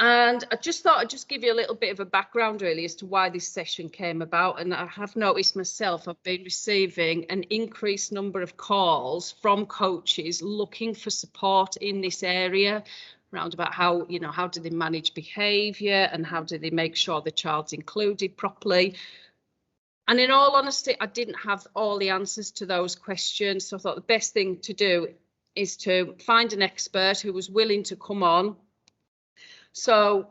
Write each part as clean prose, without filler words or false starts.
And I just thought I'd just give you a little bit of a background really as to why this session came about. And I have noticed myself, I've been receiving an increased number of calls from coaches looking for support in this area around about how, you know, how do they manage behaviour and how do they make sure the child's included properly. And in all honesty, I didn't have all the answers to those questions. So I thought the best thing to do is to find an expert who was willing to come on. So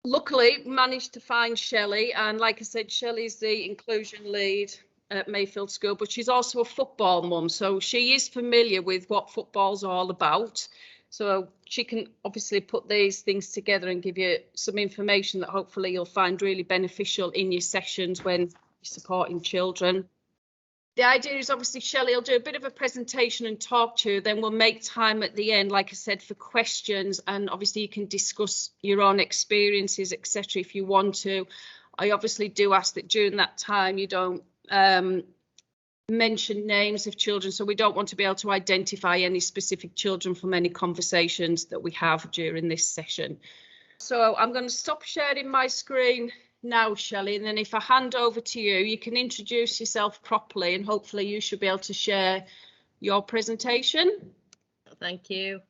luckily managed to find Shelley, and like I said, Shelley's the inclusion lead at Mayfield School, but she's also a football mum, so she is familiar with what football's all about. So she can obviously put these things together and give you some information that hopefully you'll find really beneficial in your sessions when you're supporting children. The idea is obviously Shelley will do a bit of a presentation and talk to you, then we'll make time at the end, like I said, for questions, and obviously you can discuss your own experiences, etc. if you want to. I obviously do ask that during that time you don't mention names of children, so we don't want to be able to identify any specific children from any conversations that we have during this session. So I'm going to stop sharing my screen now, Shelley, and then if I hand over to you, you can introduce yourself properly and hopefully you should be able to share your presentation. Thank you.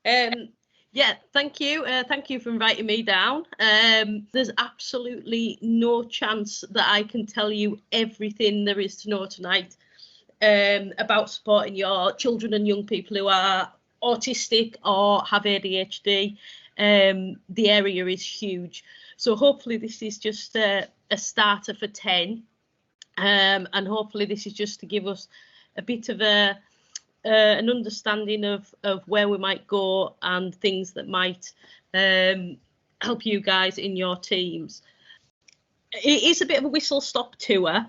Yeah, thank you. Thank you for inviting me down. There's absolutely no chance that I can tell you everything there is to know tonight about supporting your children and young people who are autistic or have ADHD. The area is huge. So hopefully this is just a starter for 10, and hopefully this is just to give us a bit of an understanding of where we might go and things that might help you guys in your teams. It is a bit of a whistle-stop tour.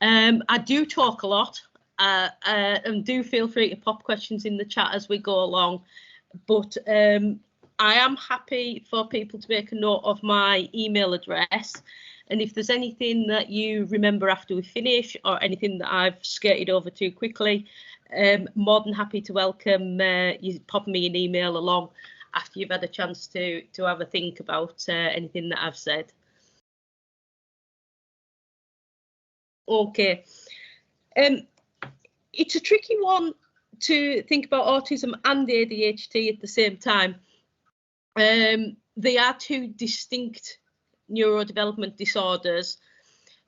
I do talk a lot, and do feel free to pop questions in the chat as we go along, but I am happy for people to make a note of my email address, and if there's anything that you remember after we finish or anything that I've skirted over too quickly, more than happy to welcome you pop me an email along after you've had a chance to have a think about anything that I've said. Okay, it's a tricky one to think about autism and ADHD at the same time. They are two distinct neurodevelopment disorders.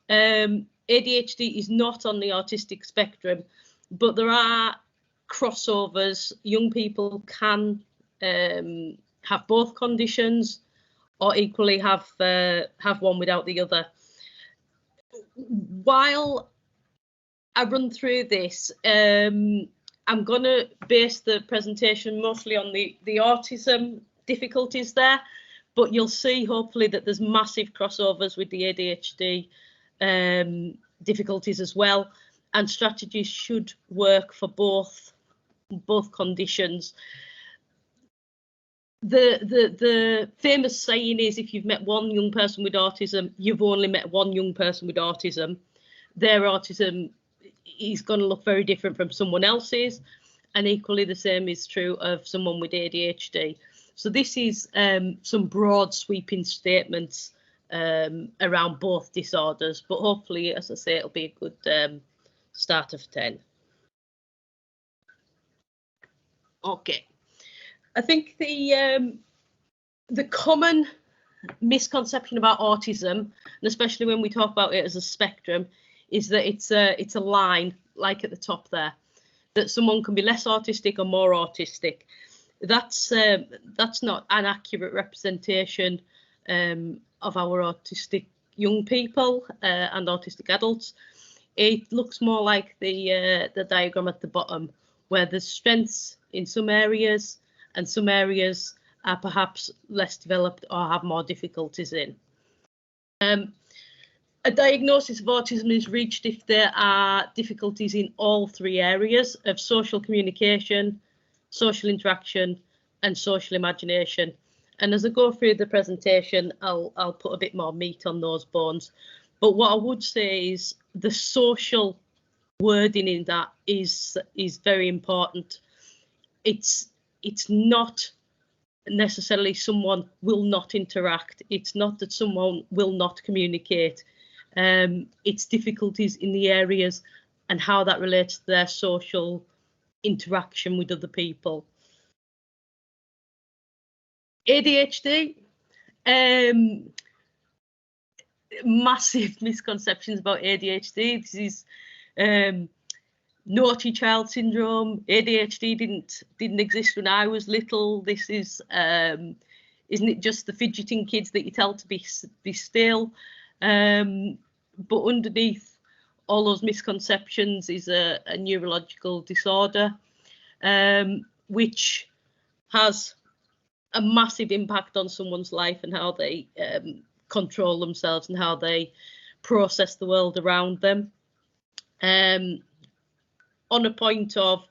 ADHD is not on the autistic spectrum, but there are crossovers. Young people can have both conditions or equally have one without the other. While I run through this, I'm going to base the presentation mostly on the autism difficulties there, but you'll see hopefully that there's massive crossovers with the ADHD difficulties as well, and strategies should work for both conditions. The famous saying is, if you've met one young person with autism, you've only met one young person with autism. Their autism is going to look very different from someone else's, and equally the same is true of someone with ADHD. So this is some broad sweeping statements around both disorders, but hopefully, as I say, it'll be a good start of 10. Okay, I think the common misconception about autism, and especially when we talk about it as a spectrum, is that it's a line, like at the top there, that someone can be less autistic or more autistic. That's not an accurate representation of our autistic young people and autistic adults. It looks more like the diagram at the bottom, where there's strengths in some areas and some areas are perhaps less developed or have more difficulties in. A diagnosis of autism is reached if there are difficulties in all three areas of social communication, social interaction and social imagination. And as I go through the presentation, I'll put a bit more meat on those bones. But what I would say is the social wording in that is very important. It's not necessarily someone will not interact. It's not that someone will not communicate. It's difficulties in the areas and how that relates to their social interaction with other people. ADHD, massive misconceptions about ADHD. This is naughty child syndrome. ADHD didn't exist when I was little. This is isn't it just the fidgeting kids that you tell to be still? But underneath all those misconceptions is a neurological disorder, which has a massive impact on someone's life and how they control themselves and how they process the world around them. On a point of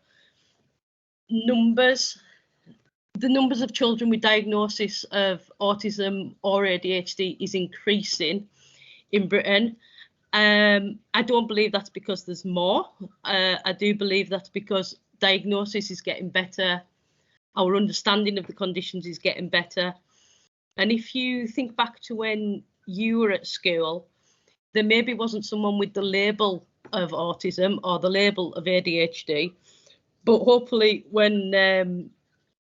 numbers, the numbers of children with diagnosis of autism or ADHD is increasing in Britain. I don't believe that's because there's more. I do believe that's because diagnosis is getting better. Our understanding of the conditions is getting better. And if you think back to when you were at school, there maybe wasn't someone with the label of autism or the label of ADHD, but hopefully when,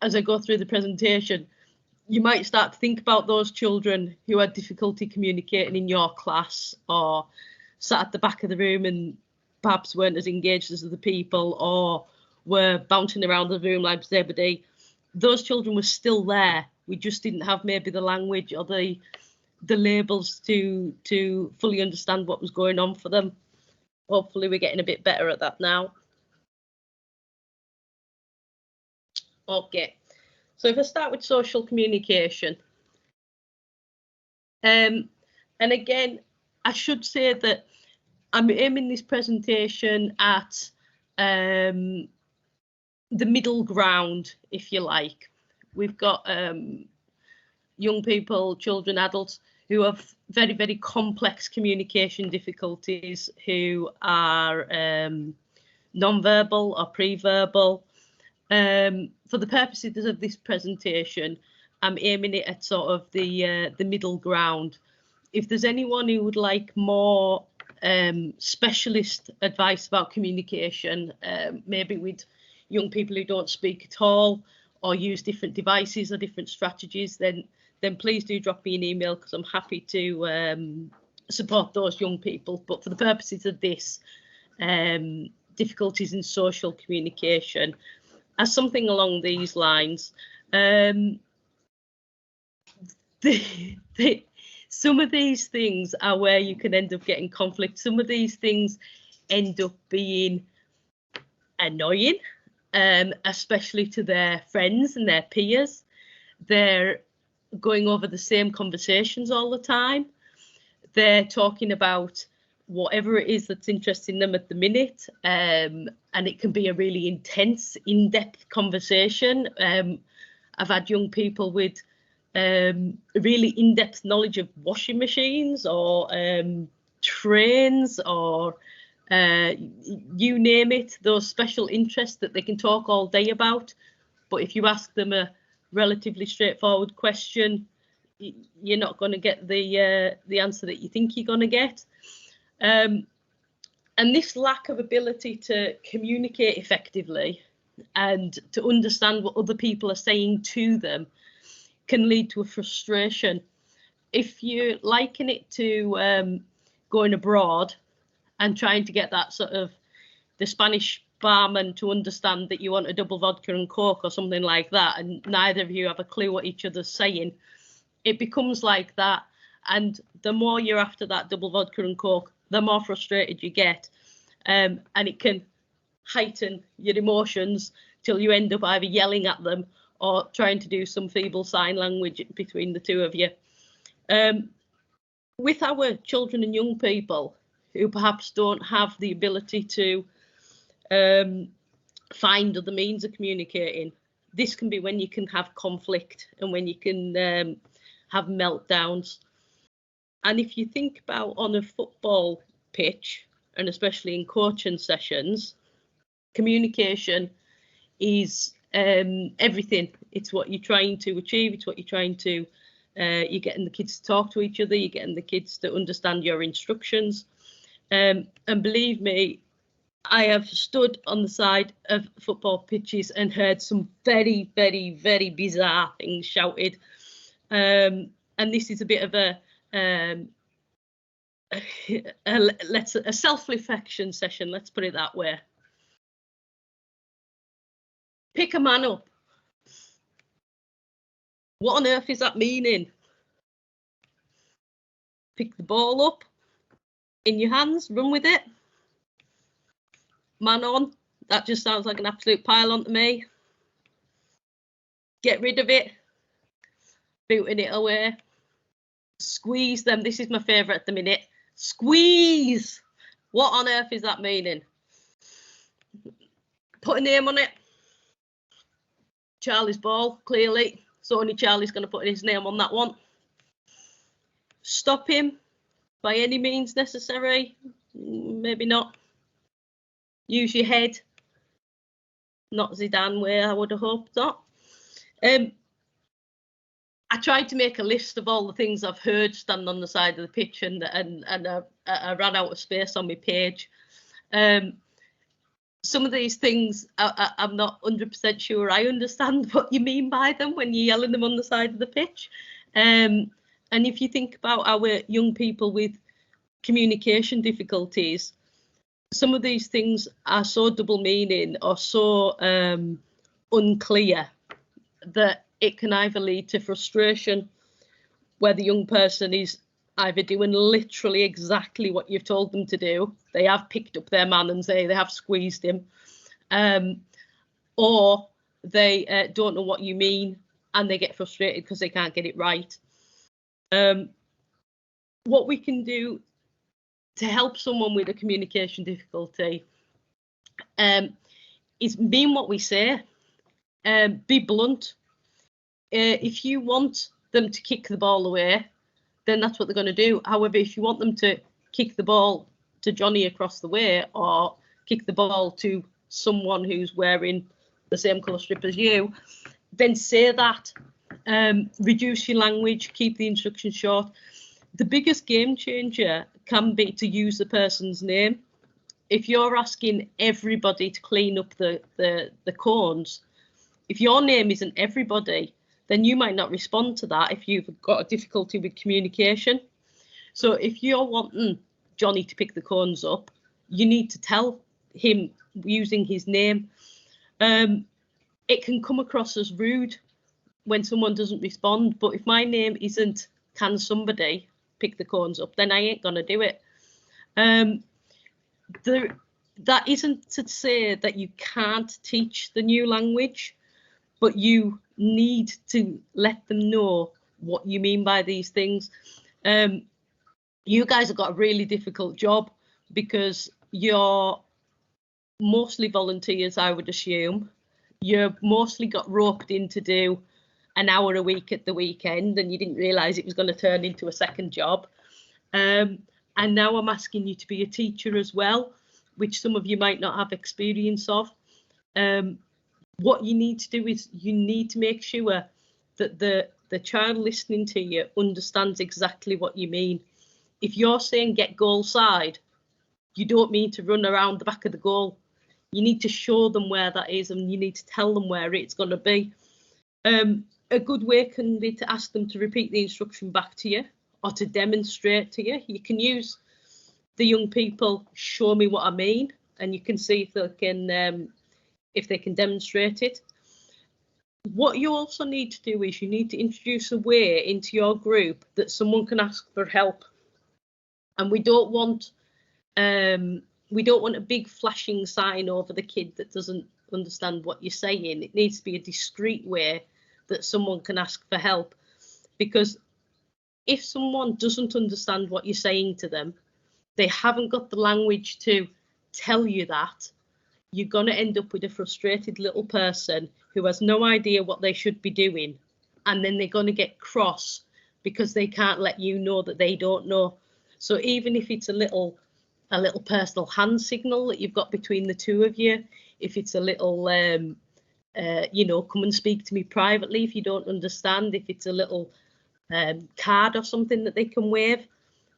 as I go through the presentation, you might start to think about those children who had difficulty communicating in your class or sat at the back of the room and perhaps weren't as engaged as other people or were bouncing around the room like everybody. Those children were still there. We just didn't have maybe the language or the labels to fully understand what was going on for them. Hopefully we're getting a bit better at that now. Okay, so if I start with social communication, and again, I should say that I'm aiming this presentation at the middle ground, if you like. We've got young people, children, adults who have very, very complex communication difficulties, who are non-verbal or pre-verbal. For the purposes of this presentation, I'm aiming it at sort of the middle ground. If there's anyone who would like more specialist advice about communication, maybe with young people who don't speak at all or use different devices or different strategies, then please do drop me an email, because I'm happy to support those young people. But for the purposes of this, difficulties in social communication, as something along these lines, some of these things are where you can end up getting conflict. Some of these things end up being annoying, especially to their friends and their peers. They're going over the same conversations all the time. They're talking about whatever it is that's interesting them at the minute, and it can be a really intense, in-depth conversation. I've had young people with really in-depth knowledge of washing machines or trains or you name it, those special interests that they can talk all day about. But if you ask them a relatively straightforward question, you're not going to get the answer that you think you're going to get. And this lack of ability to communicate effectively and to understand what other people are saying to them can lead to a frustration. If you liken it to going abroad and trying to get that sort of the Spanish barman to understand that you want a double vodka and Coke or something like that, and neither of you have a clue what each other's saying, it becomes like that. And the more you're after that double vodka and Coke, the more frustrated you get. And it can heighten your emotions till you end up either yelling at them or trying to do some feeble sign language between the two of you. With our children and young people who perhaps don't have the ability to find other means of communicating, this can be when you can have conflict and when you can have meltdowns. And if you think about on a football pitch, and especially in coaching sessions, communication is everything. It's what you're trying to achieve. It's what you're trying to, you're getting the kids to talk to each other. You're getting the kids to understand your instructions. And believe me, I have stood on the side of football pitches and heard some very, very, very bizarre things shouted. And this is a bit of a self-reflection session, let's put it that way. Pick a man up. What on earth is that meaning? Pick the ball up in your hands, run with it. Man on, that just sounds like an absolute pile-on to me. Get rid of it, booting it away. Squeeze them, this is my favourite at the minute. Squeeze! What on earth is that meaning? Put a name on it. Charlie's ball, clearly. So only Charlie's going to put his name on that one. Stop him by any means necessary. Maybe not. Use your head. Not Zidane way, I would have hoped not. I tried to make a list of all the things I've heard standing on the side of the pitch, and I ran out of space on my page. Some of these things I'm not 100% sure I understand what you mean by them when you're yelling them on the side of the pitch. And if you think about our young people with communication difficulties, some of these things are so double meaning or so unclear that it can either lead to frustration, where the young person is either doing literally exactly what you've told them to do. They have picked up their man and they have squeezed him, or they don't know what you mean and they get frustrated because they can't get it right. What we can do to help someone with a communication difficulty is mean what we say. Be blunt. If you want them to kick the ball away, then that's what they're going to do. However, if you want them to kick the ball to Johnny across the way, or kick the ball to someone who's wearing the same colour strip as you, then say that. Reduce your language, keep the instructions short. The biggest game changer can be to use the person's name. If you're asking everybody to clean up the cones, if your name isn't everybody, then you might not respond to that if you've got a difficulty with communication. So if you're wanting Johnny to pick the cones up, you need to tell him using his name. It can come across as rude when someone doesn't respond, but if my name isn't "can somebody pick the cones up," then I ain't gonna do it. That isn't to say that you can't teach the new language, but you need to let them know what you mean by these things. You guys have got a really difficult job because you're mostly volunteers, I would assume. You're mostly got roped in to do an hour a week at the weekend, and you didn't realise it was going to turn into a second job. And now I'm asking you to be a teacher as well, which some of you might not have experience of. What you need to do is you need to make sure that the child listening to you understands exactly what you mean. If you're saying get goal side, you don't mean to run around the back of the goal. You need to show them where that is, and you need to tell them where it's going to be. A good way can be to ask them to repeat the instruction back to you or to demonstrate to you. You can use the young people, show me what I mean, and you can see if they can demonstrate it. What you also need to do is you need to introduce a way into your group that someone can ask for help. And we don't want a big flashing sign over the kid that doesn't understand what you're saying. It needs to be a discreet way that someone can ask for help. Because if someone doesn't understand what you're saying to them, they haven't got the language to tell you that, you're going to end up with a frustrated little person who has no idea what they should be doing. And then they're going to get cross because they can't let you know that they don't know. So even if it's a little personal hand signal that you've got between the two of you, if it's a little come and speak to me privately if you don't understand, if it's a little card or something that they can wave,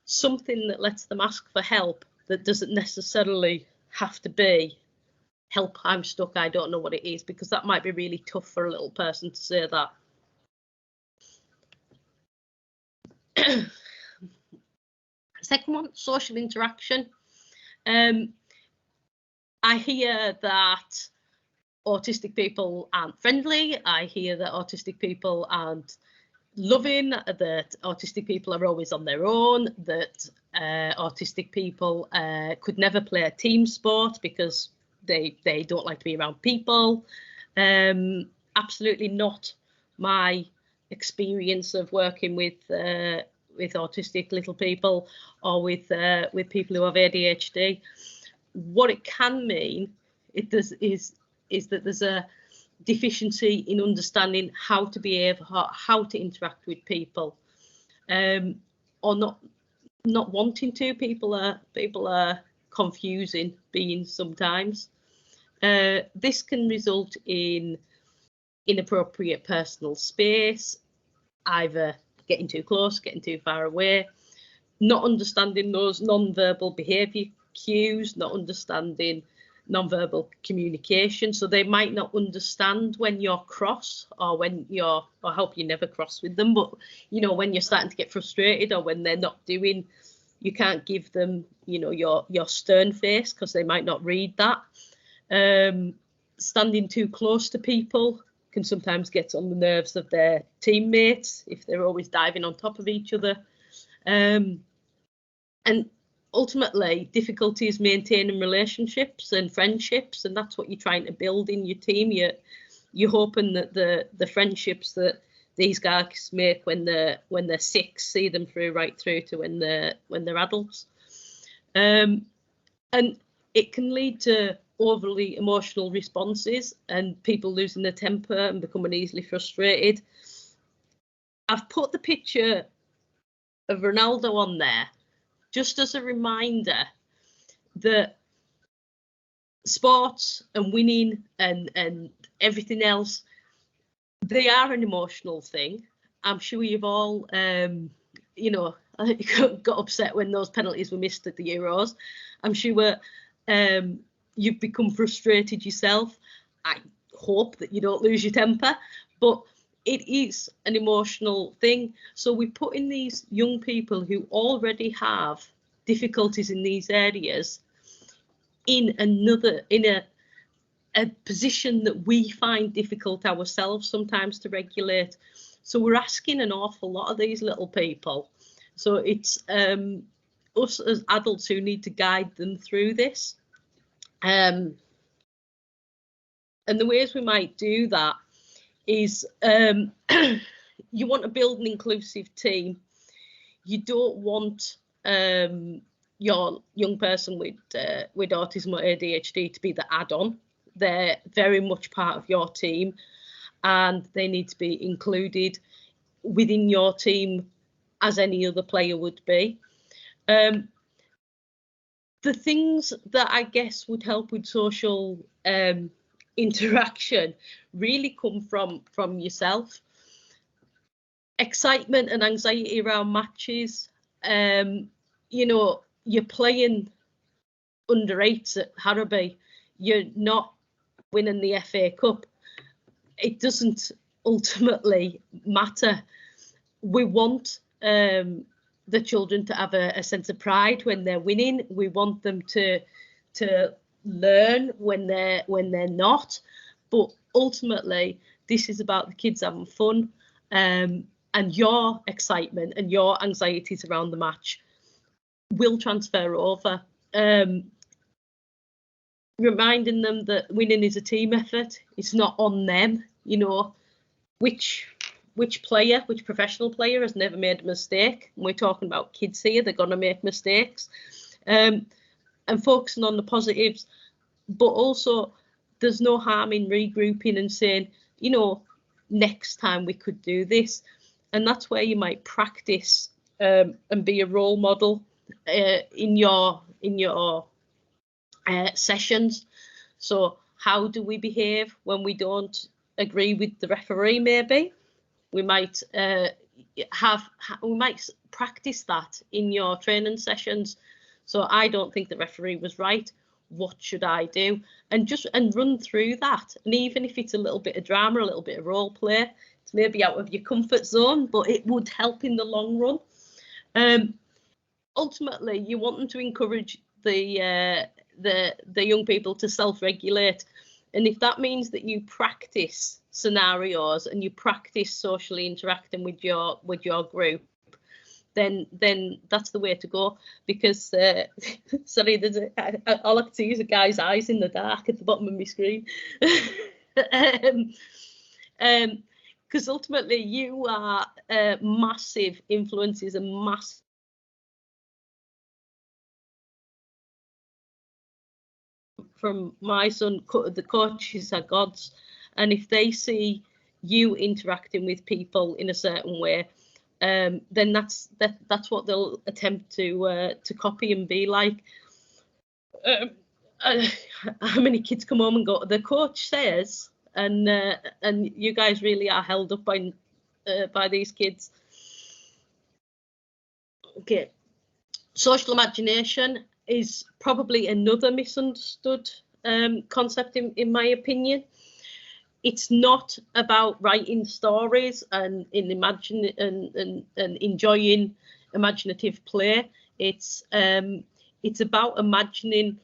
something that lets them ask for help that doesn't necessarily have to be, help, I'm stuck, I don't know what it is, because that might be really tough for a little person to say that. Second one, social interaction. I hear that autistic people aren't friendly. I hear that autistic people aren't loving, that autistic people are always on their own, that autistic people could never play a team sport because they don't like to be around people. Absolutely not my experience of working with autistic little people or with people who have ADHD. What it can mean is that there's a deficiency in understanding how to behave, how to interact with people, or not wanting to. People are confusing beings sometimes. This can result in inappropriate personal space, either getting too close, getting too far away, not understanding those non-verbal behaviour cues, not understanding non-verbal communication. So they might not understand when you're cross, or I hope you never cross with them, but when you're starting to get frustrated, or when they're not doing, you can't give them your stern face because they might not read that. Standing too close to people can sometimes get on the nerves of their teammates if they're always diving on top of each other. And ultimately, difficulties maintaining relationships and friendships, and that's what you're trying to build in your team. You're hoping that the friendships that these guys make when they're 6 see them through right through to when they're adults. And it can lead to overly emotional responses and people losing their temper and becoming easily frustrated. I've put the picture of Ronaldo on there just as a reminder that sports and winning and everything else, they are an emotional thing. I'm sure you've all, got upset when those penalties were missed at the Euros. I'm sure you've become frustrated yourself. I hope that you don't lose your temper, but it is an emotional thing. So we put in these young people who already have difficulties in these areas in a position that we find difficult ourselves sometimes to regulate. So we're asking an awful lot of these little people. So it's us as adults who need to guide them through this. And the ways we might do that is you want to build an inclusive team. You don't want your young person with autism or ADHD to be the add-on. They're very much part of your team, and they need to be included within your team as any other player would be. The things that I guess would help with social interaction really come from yourself. Excitement and anxiety around matches. You're playing under 8s at Harrowby. You're not winning the FA Cup. It doesn't ultimately matter. We want the children to have a sense of pride when they're winning. We want them to learn when they're not. But ultimately, this is about the kids having fun, and your excitement and your anxieties around the match will transfer over. Reminding them that winning is a team effort. It's not on them. Which professional player has never made a mistake? And we're talking about kids here. They're going to make mistakes. And focusing on the positives, but also there's no harm in regrouping and saying, next time we could do this. And that's where you might practice and be a role model in your sessions. So how do we behave when we don't agree with the referee? Maybe we might practice that in your training sessions. So I don't think the referee was right. What should I do? And run through that. And even if it's a little bit of drama, a little bit of role play, it's maybe out of your comfort zone, but it would help in the long run. Ultimately, you want them to encourage the young people to self-regulate. And if that means that you practice scenarios and you practice socially interacting with your group, then that's the way to go. Because sorry, all I can see is a guy's eyes in the dark at the bottom of my screen. Because ultimately you are massive influences and massive. From my son, the coaches are gods, and if they see you interacting with people in a certain way, then that's what they'll attempt to copy and be like. How many kids come home and go, the coach says, and you guys really are held up by these kids. Okay, social imagination is probably another misunderstood concept in my opinion. It's not about writing stories and enjoying imaginative play. It's about imagining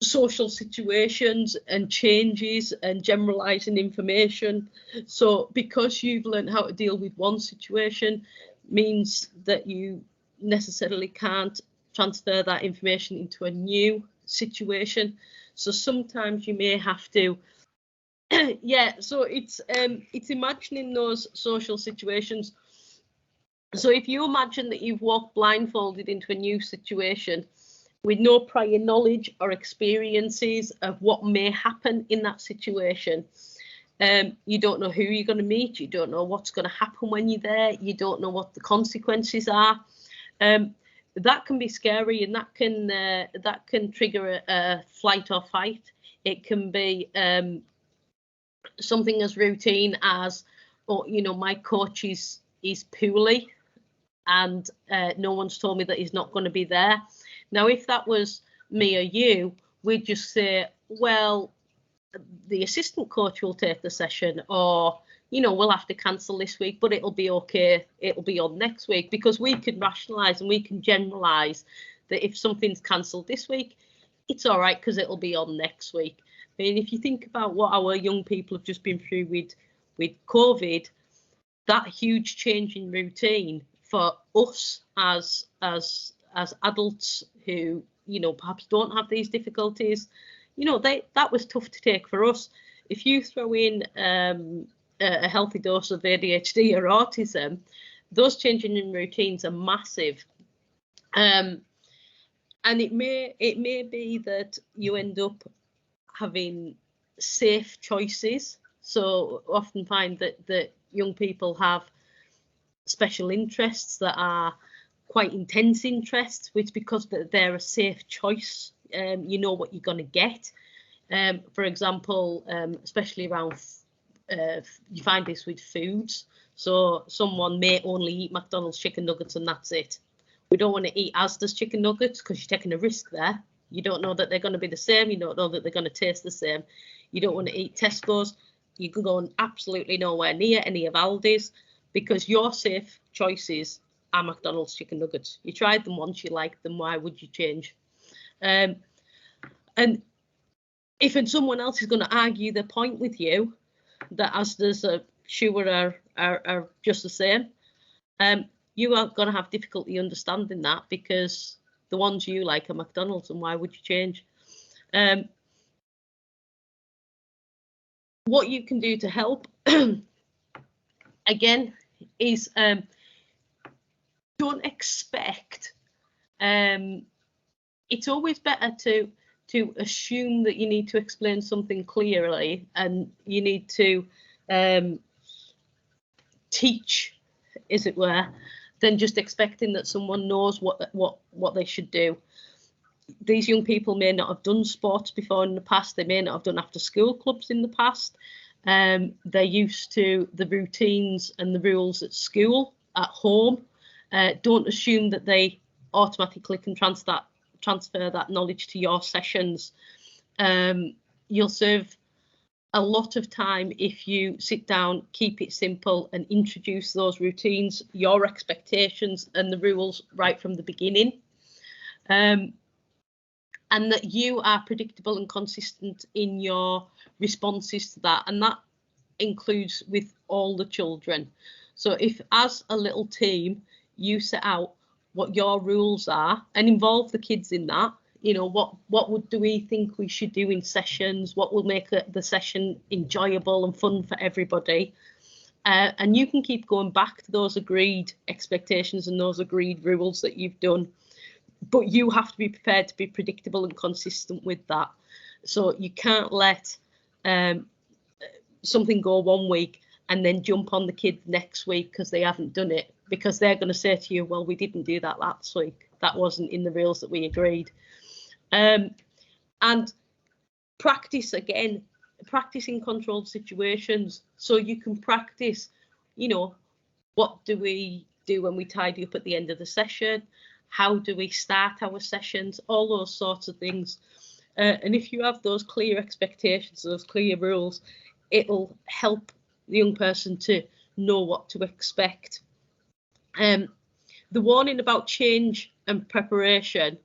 social situations and changes and generalizing information. So because you've learned how to deal with one situation means that you necessarily can't transfer that information into a new situation. So sometimes you may have to so it's imagining those social situations. So if you imagine that you've walked blindfolded into a new situation with no prior knowledge or experiences of what may happen in that situation, you don't know who you're going to meet, you don't know what's going to happen when you're there, you don't know what the consequences are. That can be scary, and that can trigger a flight or fight. It can be something as routine as, my coach is poorly and no one's told me that he's not going to be there. Now, if that was me or you, we'd just say, well, the assistant coach will take the session, or we'll have to cancel this week, but it'll be okay, it'll be on next week, because we can rationalize and we can generalize that if something's cancelled this week, it's all right because it'll be on next week. I mean, if you think about what our young people have just been through with COVID, that huge change in routine for us as adults who perhaps don't have these difficulties, that was tough to take for us. If you throw in a healthy dose of ADHD or autism, those changes in routines are massive. And it may be that you end up having safe choices. So often find that young people have special interests that are quite intense interests, which because they're a safe choice, you know what you're going to get. For example, especially around, you find this with foods. So someone may only eat McDonald's chicken nuggets and that's it. We don't want to eat Asda's chicken nuggets because you're taking a risk there. You don't know that they're going to be the same. You don't know that they're going to taste the same. You don't want to eat Tesco's. You can go absolutely nowhere near any of Aldi's because your safe choices are McDonald's chicken nuggets. You tried them once, you liked them. Why would you change? And if someone else is going to argue the point with you that Asda's or Sure are just the same, you are going to have difficulty understanding that because the ones you like are McDonald's, and why would you change? What you can do to help, again, is don't expect. It's always better to assume that you need to explain something clearly and you need to teach, as it were, than just expecting that someone knows what they should do. These young people may not have done sports before in the past. They may not have done after school clubs in the past. They're used to the routines and the rules at school, at home. Don't assume that they automatically can transfer that knowledge to your sessions. You'll save a lot of time if you sit down, keep it simple, and introduce those routines, your expectations and the rules right from the beginning. And that you are predictable and consistent in your responses to that. And that includes with all the children. So if as a little team, you set out what your rules are and involve the kids in that, you know, what do we think we should do in sessions? What will make the session enjoyable and fun for everybody? And you can keep going back to those agreed expectations and those agreed rules that you've done. But you have to be prepared to be predictable and consistent with that. So you can't let something go one week and then jump on the kids next week because they haven't done it, because they're going to say to you, well, we didn't do that last week. That wasn't in the rules that we agreed. And practice again, practice in controlled situations. So you can practice, you know, what do we do when we tidy up at the end of the session? How do we start our sessions? All those sorts of things. And if you have those clear expectations, those clear rules, it'll help the young person to know what to expect. The warning about change and preparation,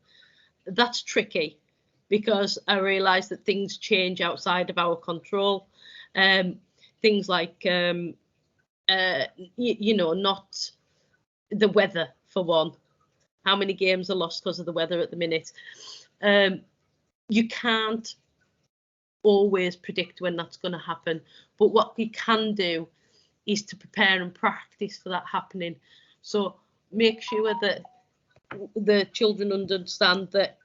that's tricky because I realise that things change outside of our control. Things like, you know, not the weather for one. How many games are lost because of the weather at the minute? You can't always predict when that's going to happen, but what you can do is to prepare and practice for that happening. So make sure that the children understand that,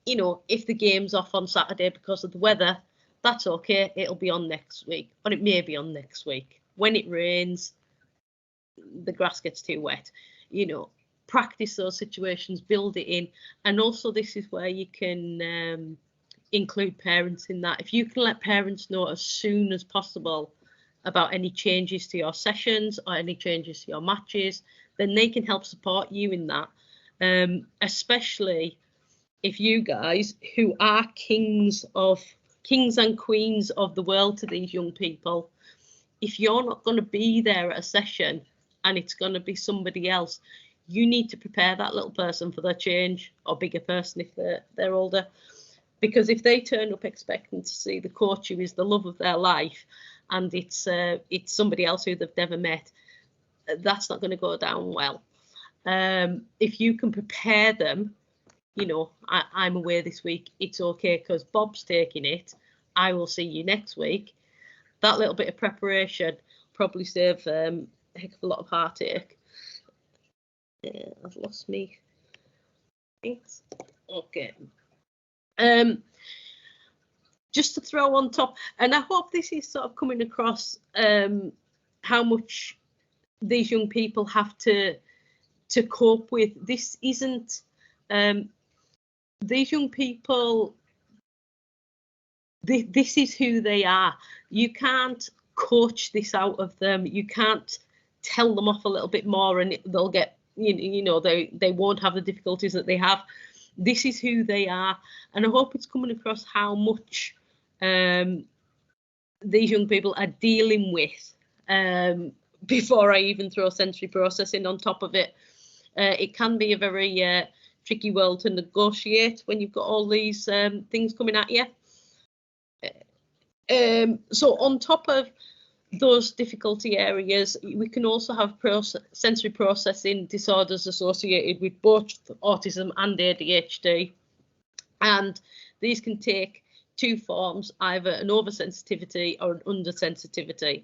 you know, if the game's off on Saturday because of the weather, that's okay, it'll be on next week, or it may be on next week. When it rains, the grass gets too wet, you know. Practice those situations, build it in. And also this is where you can include parents in that. If you can let parents know as soon as possible about any changes to your sessions or any changes to your matches, then they can help support you in that. Especially if you guys, who are kings and queens of the world to these young people, if you're not going to be there at a session and it's going to be somebody else, you need to prepare that little person for their change, or bigger person if they're older. Because if they turn up expecting to see the coach who is the love of their life and it's somebody else who they've never met, that's not going to go down well. If you can prepare them, you know, I'm away this week, it's okay because Bob's taking it, I will see you next week. That little bit of preparation probably save a heck of a lot of heartache. I've lost me. Thanks. Okay. Just to throw on top, and I hope this is sort of coming across how much these young people have to cope with. This isn't these young people. This is who they are. You can't coach this out of them. You can't tell them off a little bit more and they'll get, you know, they won't have the difficulties that they have. This is who they are, and I hope it's coming across how much these young people are dealing with before I even throw sensory processing on top of it. It can be a very tricky world to negotiate when you've got all these things coming at you. So on top of those difficulty areas, we can also have sensory processing disorders associated with both autism and ADHD. And these can take two forms, either an oversensitivity or an undersensitivity.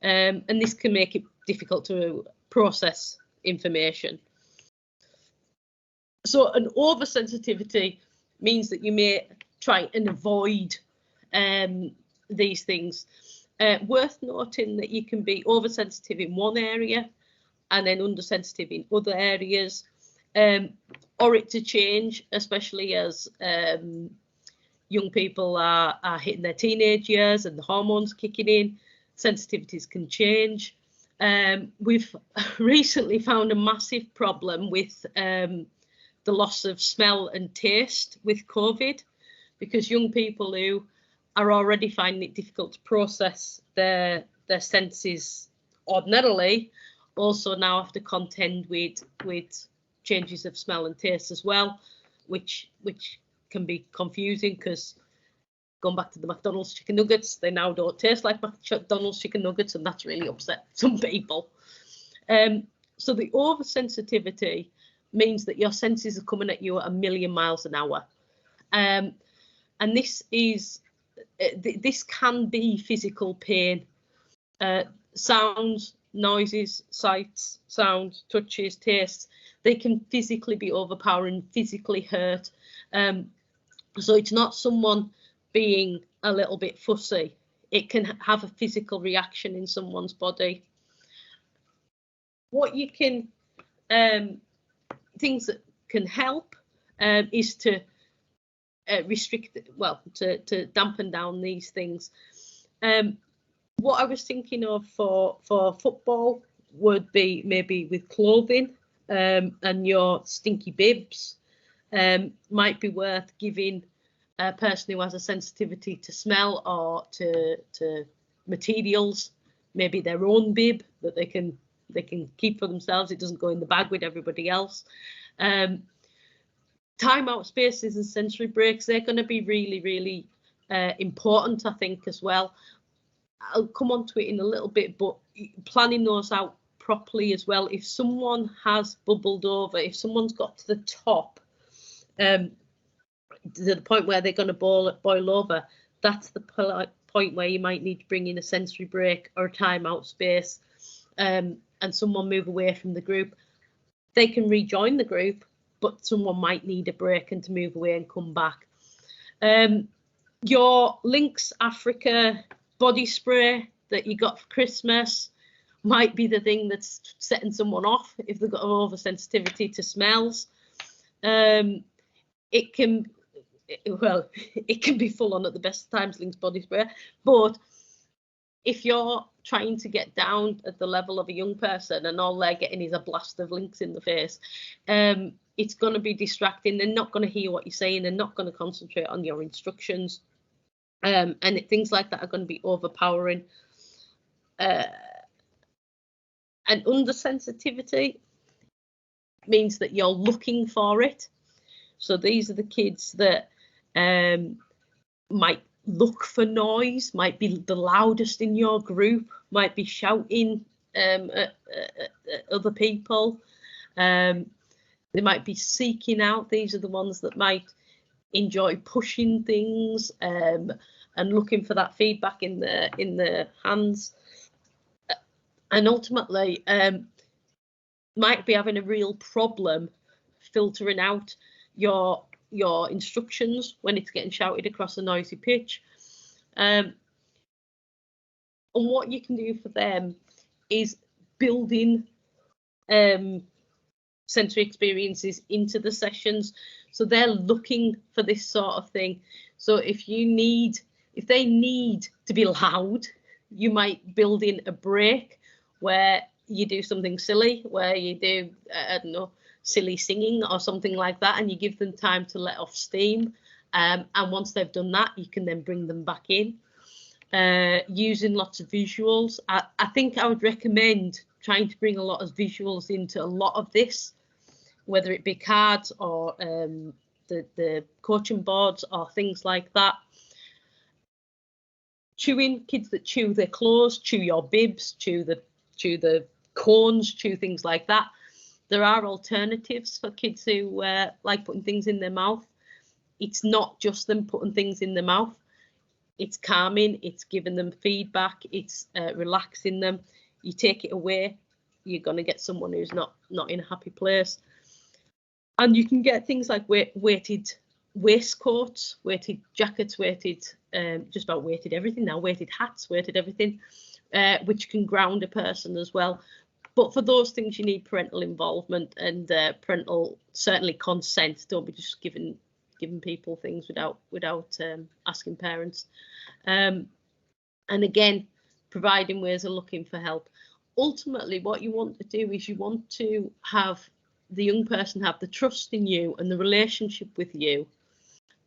And this can make it difficult to process information. So an oversensitivity means that you may try and avoid these things. Worth noting that you can be oversensitive in one area and then undersensitive in other areas. or it to change, especially as young people are hitting their teenage years and the hormones kicking in. Sensitivities can change. We've recently found a massive problem with the loss of smell and taste with COVID, because young people who are already finding it difficult to process their senses ordinarily also now have to contend with changes of smell and taste as well, which can be confusing, because going back to the McDonald's chicken nuggets, they now don't taste like McDonald's chicken nuggets, and that's really upset some people. So the oversensitivity means that your senses are coming at you at 1,000,000 miles an hour. And this can be physical pain. Sounds, noises, sights, sounds, touches, tastes, they can physically be overpowering, physically hurt. So it's not someone being a little bit fussy. It can have a physical reaction in someone's body. What you can, things that can help is to restrict, well, to dampen down these things. What I was thinking of for football would be maybe with clothing, and your stinky bibs might be worth giving a person who has a sensitivity to smell or to materials, maybe their own bib that they can keep for themselves. It doesn't go in the bag with everybody else. Time out spaces and sensory breaks, they're going to be really, really important, I think, as well. I'll come on to it in a little bit, but planning those out properly as well. If someone has bubbled over, if someone's got to the top, to the point where they're going to boil over, that's the point where you might need to bring in a sensory break or a timeout space, and someone move away from the group. They can rejoin the group, but someone might need a break and to move away and come back. Your Lynx Africa body spray that you got for Christmas might be the thing that's setting someone off if they've got an oversensitivity to smells. It can be full on at the best times, Lynx body spray, but if you're trying to get down at the level of a young person and all they're getting is a blast of Lynx in the face, it's going to be distracting. They're not going to hear what you're saying. They're not going to concentrate on your instructions. And things like that are going to be overpowering. And undersensitivity means that you're looking for it. So these are the kids that might look for noise, might be the loudest in your group, might be shouting at other people. They might be seeking out. These are the ones that might enjoy pushing things and looking for that feedback in the hands, and ultimately might be having a real problem filtering out your instructions when it's getting shouted across a noisy pitch. And what you can do for them is building sensory experiences into the sessions, so they're looking for this sort of thing. So if they need to be loud, you might build in a break where you do something silly, where you do I don't know, silly singing or something like that, and you give them time to let off steam, and once they've done that, you can then bring them back in, using lots of visuals. I think I would recommend trying to bring a lot of visuals into a lot of this, whether it be cards or the coaching boards or things like that. Chewing, kids that chew their clothes, chew your bibs, chew the cones, chew things like that. There are alternatives for kids who like putting things in their mouth. It's not just them putting things in their mouth. It's calming, it's giving them feedback, it's relaxing them. You take it away, you're going to get someone who's not in a happy place. And you can get things like weighted waistcoats, weighted jackets, weighted, just about weighted everything now, weighted hats, weighted everything, which can ground a person as well. But for those things, you need parental involvement and parental, certainly consent. Don't be just giving people things without asking parents. And again, providing ways of looking for help. Ultimately, what you want to do is you want to have the young person have the trust in you and the relationship with you,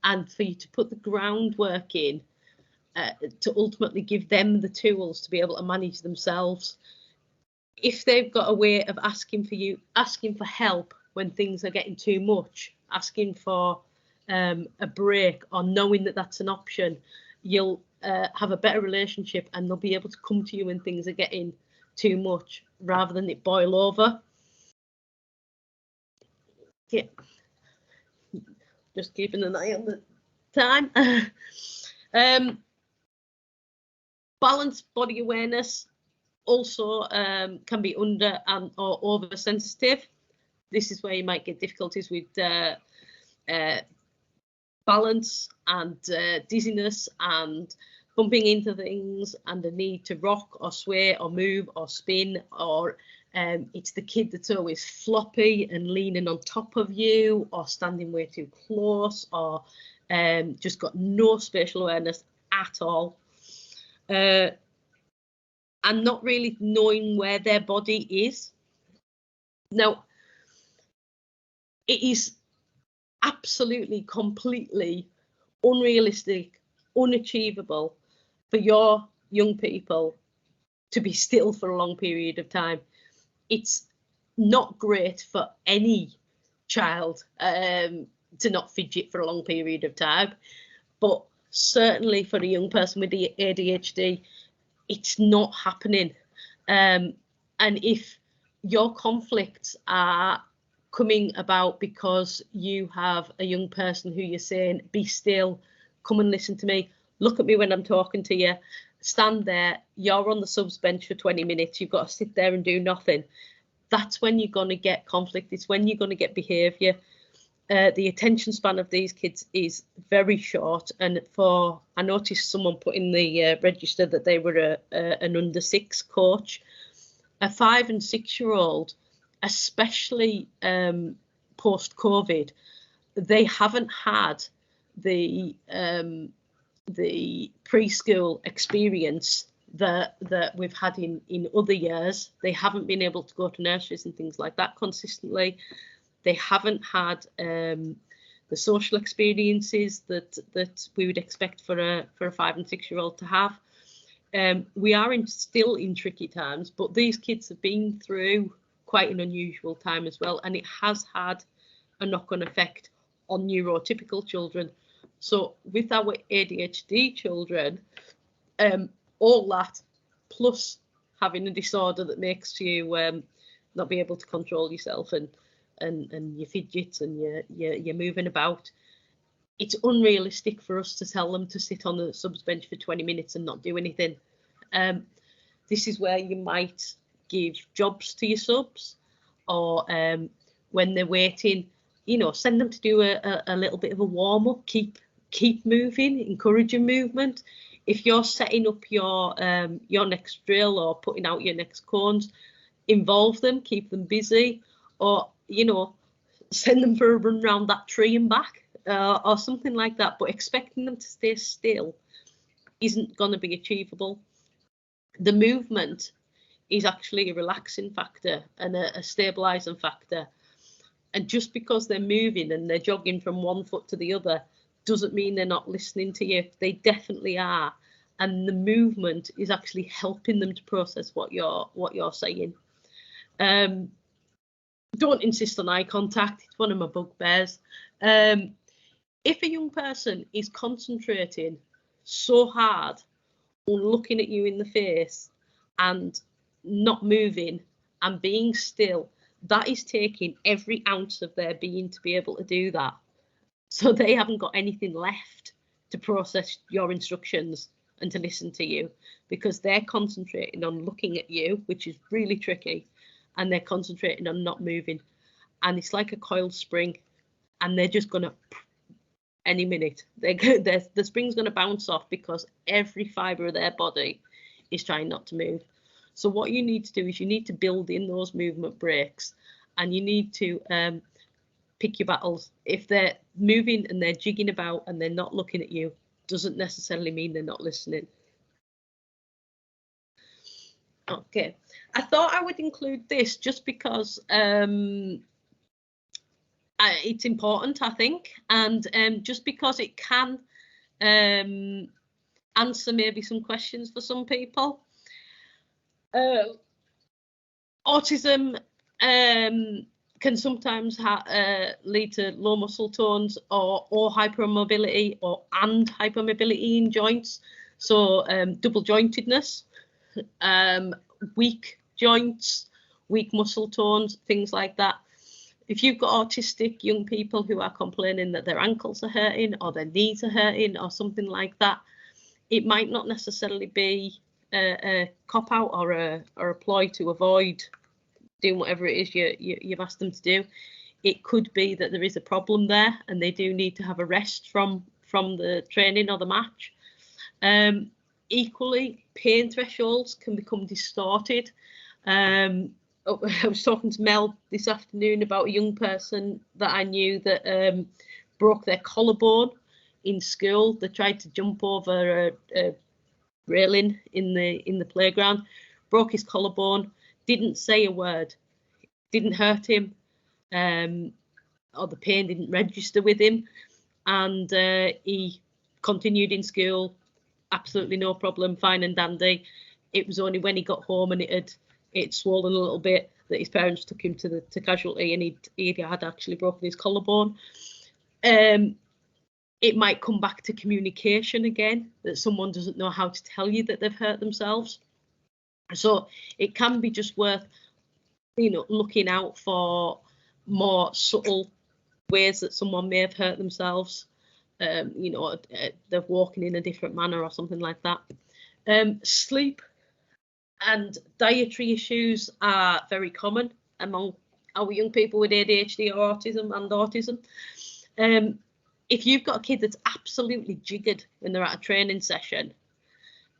and for you to put the groundwork in to ultimately give them the tools to be able to manage themselves. If they've got a way of asking for help when things are getting too much, asking for a break, or knowing that that's an option, you'll have a better relationship, and they'll be able to come to you when things are getting too much rather than it boil over. Yeah. Just keeping an eye on the time. Balanced body awareness also can be under and or oversensitive. This is where you might get difficulties with balance and dizziness and bumping into things, and the need to rock or sway or move or spin, or it's the kid that's always floppy and leaning on top of you, or standing way too close, or just got no spatial awareness at all, and not really knowing where their body is. Now, it is absolutely, completely unrealistic, unachievable for your young people to be still for a long period of time. It's not great for any child to not fidget for a long period of time, but certainly for a young person with the ADHD, it's not happening. And if your conflicts are coming about because you have a young person who you're saying, be still, come and listen to me, look at me when I'm talking to you, stand there, you're on the subs bench for 20 minutes, you've got to sit there and do nothing, that's when you're going to get conflict. It's when you're going to get behaviour. The attention span of these kids is very short, and I noticed someone put in the register that they were an under 6 coach. A 5 and 6 year old, especially post COVID, they haven't had the preschool experience that we've had in other years. They haven't been able to go to nurseries and things like that consistently. They haven't had the social experiences that we would expect for a 5 and 6 year old to have. We are still in tricky times, but these kids have been through quite an unusual time as well, and it has had a knock-on effect on neurotypical children. So with our ADHD children, all that plus having a disorder that makes you not be able to control yourself and your fidgets and you're moving about, it's unrealistic for us to tell them to sit on the subs bench for 20 minutes and not do anything. This is where you might give jobs to your subs, or when they're waiting, send them to do a little bit of a warm-up, keep moving, encouraging movement. If you're setting up your next drill or putting out your next cones, involve them, keep them busy, or send them for a run around that tree and back, or something like that. But expecting them to stay still isn't going to be achievable. The movement is actually a relaxing factor and a stabilizing factor, and just because they're moving and they're jogging from one foot to the other doesn't mean they're not listening to you. They definitely are, and the movement is actually helping them to process what you're saying. Don't insist on eye contact. It's one of my bugbears. If a young person is concentrating so hard on looking at you in the face and not moving and being still, that is taking every ounce of their being to be able to do that. So they haven't got anything left to process your instructions and to listen to you, because they're concentrating on looking at you, which is really tricky, and they're concentrating on not moving. And it's like a coiled spring, and they're just going to, any minute, the spring's going to bounce off because every fibre of their body is trying not to move. So what you need to do is you need to build in those movement breaks, and you need to pick your battles. If they're moving and they're jigging about and they're not looking at you, doesn't necessarily mean they're not listening. Okay, I thought I would include this just because it's important, I think, and just because it can answer maybe some questions for some people. Autism can sometimes lead to low muscle tones or hypermobility and hypermobility in joints. So double jointedness, weak joints, weak muscle tones, things like that. If you've got autistic young people who are complaining that their ankles are hurting or their knees are hurting or something like that, it might not necessarily be a cop-out or a ploy to avoid doing whatever it is you've asked them to do. It could be that there is a problem there and they do need to have a rest from the training or the match. Equally, pain thresholds can become distorted. I was talking to Mel this afternoon about a young person that I knew that broke their collarbone in school. They tried to jump over a railing in the playground, broke his collarbone, didn't say a word, didn't hurt him, or the pain didn't register with him, and he continued in school, absolutely no problem, fine and dandy. It was only when he got home and it swollen a little bit that his parents took him to casualty, and he had actually broken his collarbone. It might come back to communication again, that someone doesn't know how to tell you that they've hurt themselves. So it can be just worth, looking out for more subtle ways that someone may have hurt themselves. They're walking in a different manner or something like that. Sleep and dietary issues are very common among our young people with ADHD or autism. If you've got a kid that's absolutely jiggered when they're at a training session,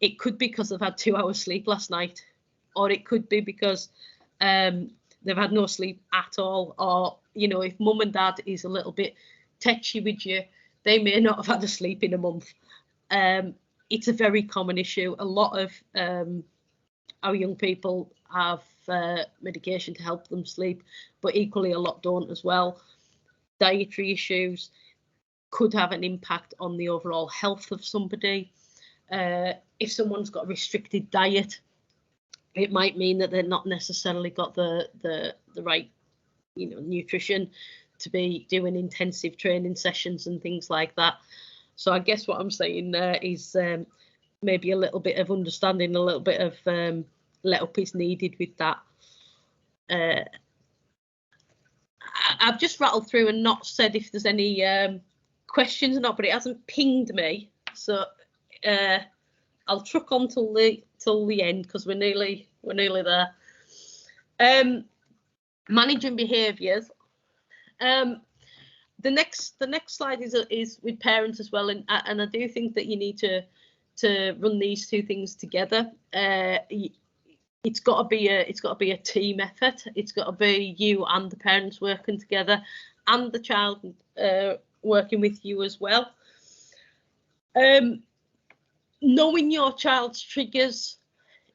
it could be because they've had 2 hours sleep last night, or it could be because they've had no sleep at all, or if mum and dad is a little bit tetchy with you, they may not have had a sleep in a month. It's a very common issue. A lot of our young people have medication to help them sleep, but equally a lot don't as well. Dietary issues could have an impact on the overall health of somebody. If someone's got a restricted diet, it might mean that they're not necessarily got the right nutrition to be doing intensive training sessions and things like that. So I guess what I'm saying there is maybe a little bit of understanding, a little bit of let up is needed with that. I've just rattled through and not said if there's any questions or not, but it hasn't pinged me, so I'll truck on till the end because we're nearly there. Managing behaviours. The next slide is with parents as well, and I do think that you need to run these two things together. It's got to be a team effort. It's got to be you and the parents working together, and the child working with you as well. Knowing your child's triggers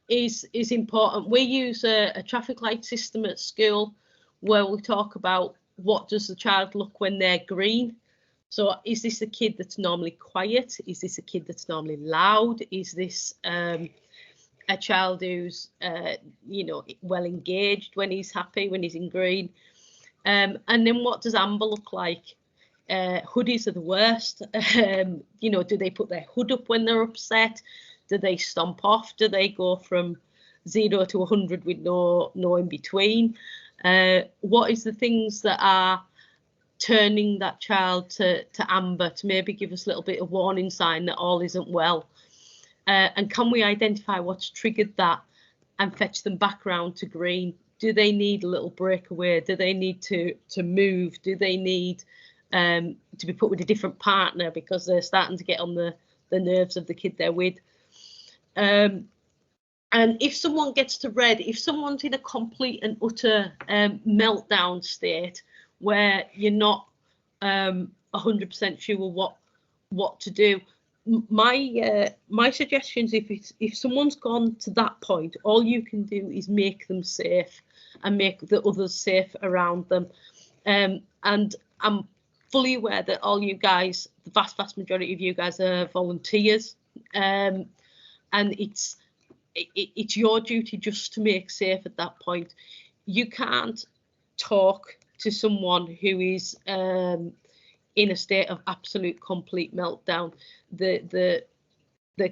is important. We use a traffic light system at school where we talk about what does the child look when they're green. So is this a kid that's normally quiet? Is this a kid that's normally loud? Is this a child who's well engaged when he's happy, when he's in green? And then what does amber look like? Hoodies are the worst. Do they put their hood up when they're upset? Do they stomp off? Do they go from 0 to 100 with no in between? What is the things that are turning that child to amber, to maybe give us a little bit of warning sign that all isn't well? And can we identify what's triggered that and fetch them back round to green? Do they need a little breakaway? Do they need to move? Do they need to be put with a different partner because they're starting to get on the nerves of the kid they're with? And And if someone gets to red, if someone's in a complete and utter meltdown state where you're not 100% sure what to do, my suggestions, if someone's gone to that point, all you can do is make them safe and make the others safe around them. And I'm fully aware that all you guys, the vast majority of you guys, are volunteers, and it's your duty just to make safe at that point. You can't talk to someone who is in a state of absolute complete meltdown. The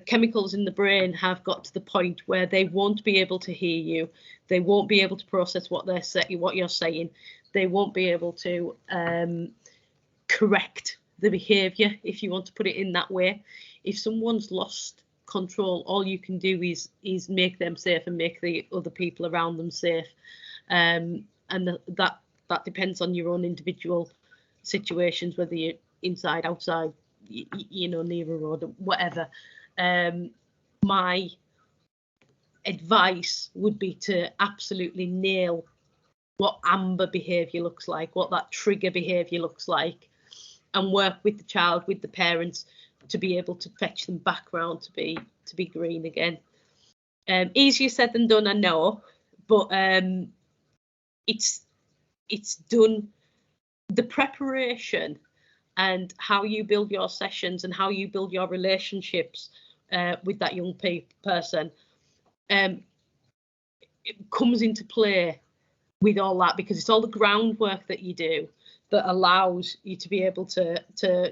chemicals in the brain have got to the point where they won't be able to hear you. They won't be able to process what you're saying. They won't be able to correct the behaviour, if you want to put it in that way. If someone's lost control, all you can do is make them safe and make the other people around them safe, and that depends on your own individual situations, whether you're inside, outside, near a road, whatever. My advice would be to absolutely nail what amber behaviour looks like, what that trigger behaviour looks like, and work with the child, with the parents, to be able to fetch them back round to be green again. Easier said than done, I know, but it's done. The preparation and how you build your sessions and how you build your relationships with that young person it comes into play with all that, because it's all the groundwork that you do that allows you to be able to